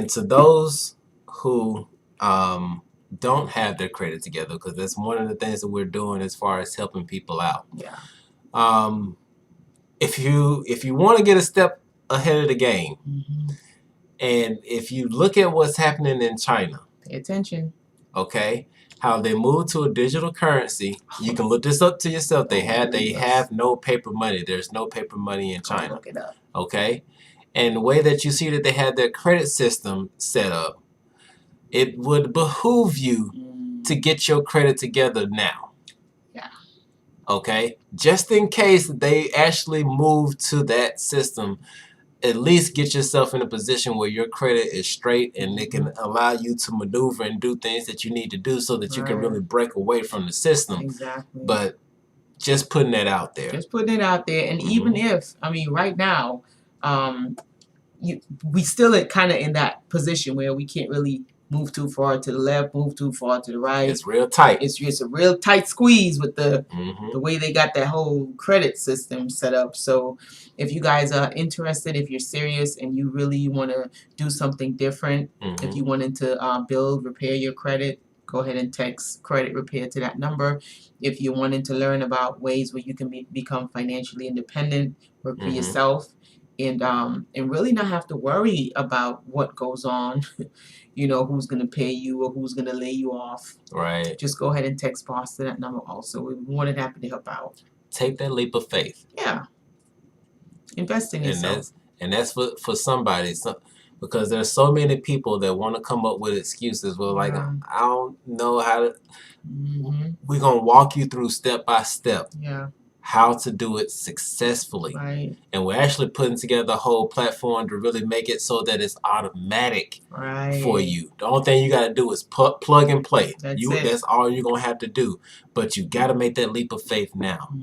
to those who don't have their credit together, because that's one of the things that we're doing as far as helping people out.
Yeah.
If you want to get a step ahead of the game, and if you look at what's happening in China,
pay attention.
Okay, how they moved to a digital currency. You can look this up to yourself. They have no paper money. There's no paper money in China.
Look it up.
Okay, and the way that you see that they had their credit system set up, it would behoove you to get your credit together now.
Yeah.
Okay, just in case they actually move to that system, at least get yourself in a position where your credit is straight and it can allow you to maneuver and do things that you need to do so that you can really break away from the system.
Exactly.
But just putting that out there.
Just putting it out there. And even if, I mean, right now, we still kind of in that position where we can't really move too far to the left, move too far to the right.
It's real tight.
It's a real tight squeeze with the way they got that whole credit system set up. So if you guys are interested, if you're serious and you really want to do something different, if you wanted to repair your credit, go ahead and text credit repair to that number. If you wanted to learn about ways where you can become financially independent, work for yourself, and really not have to worry about what goes on, you know, who's going to pay you or who's going to lay you off.
Right.
Just go ahead and text boss to that number also. We're more than happy to help out.
Take that leap of faith.
Yeah. Invest in yourself.
And that's for somebody. Because there's so many people that want to come up with excuses. Well, like, I don't know how to. We're going to walk you through step by step.
Yeah.
How to do it successfully.
Right.
And we're actually putting together a whole platform to really make it so that it's automatic for you. The only thing you got to do is plug and play. That's all you're going to have to do. But you got to make that leap of faith now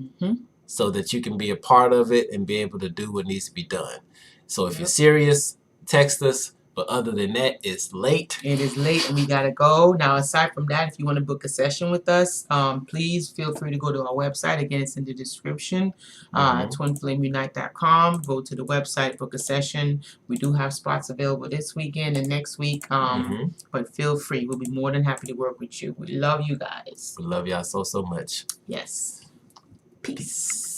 so that you can be a part of it and be able to do what needs to be done. So if you're serious, text us. But other than that, it's late.
It is late and we got to go. Now, aside from that, if you want to book a session with us, please feel free to go to our website. Again, it's in the description, twinflamesunite.com. Go to the website, book a session. We do have spots available this weekend and next week. But feel free. We'll be more than happy to work with you. We love you guys.
We love y'all so much.
Yes. Peace.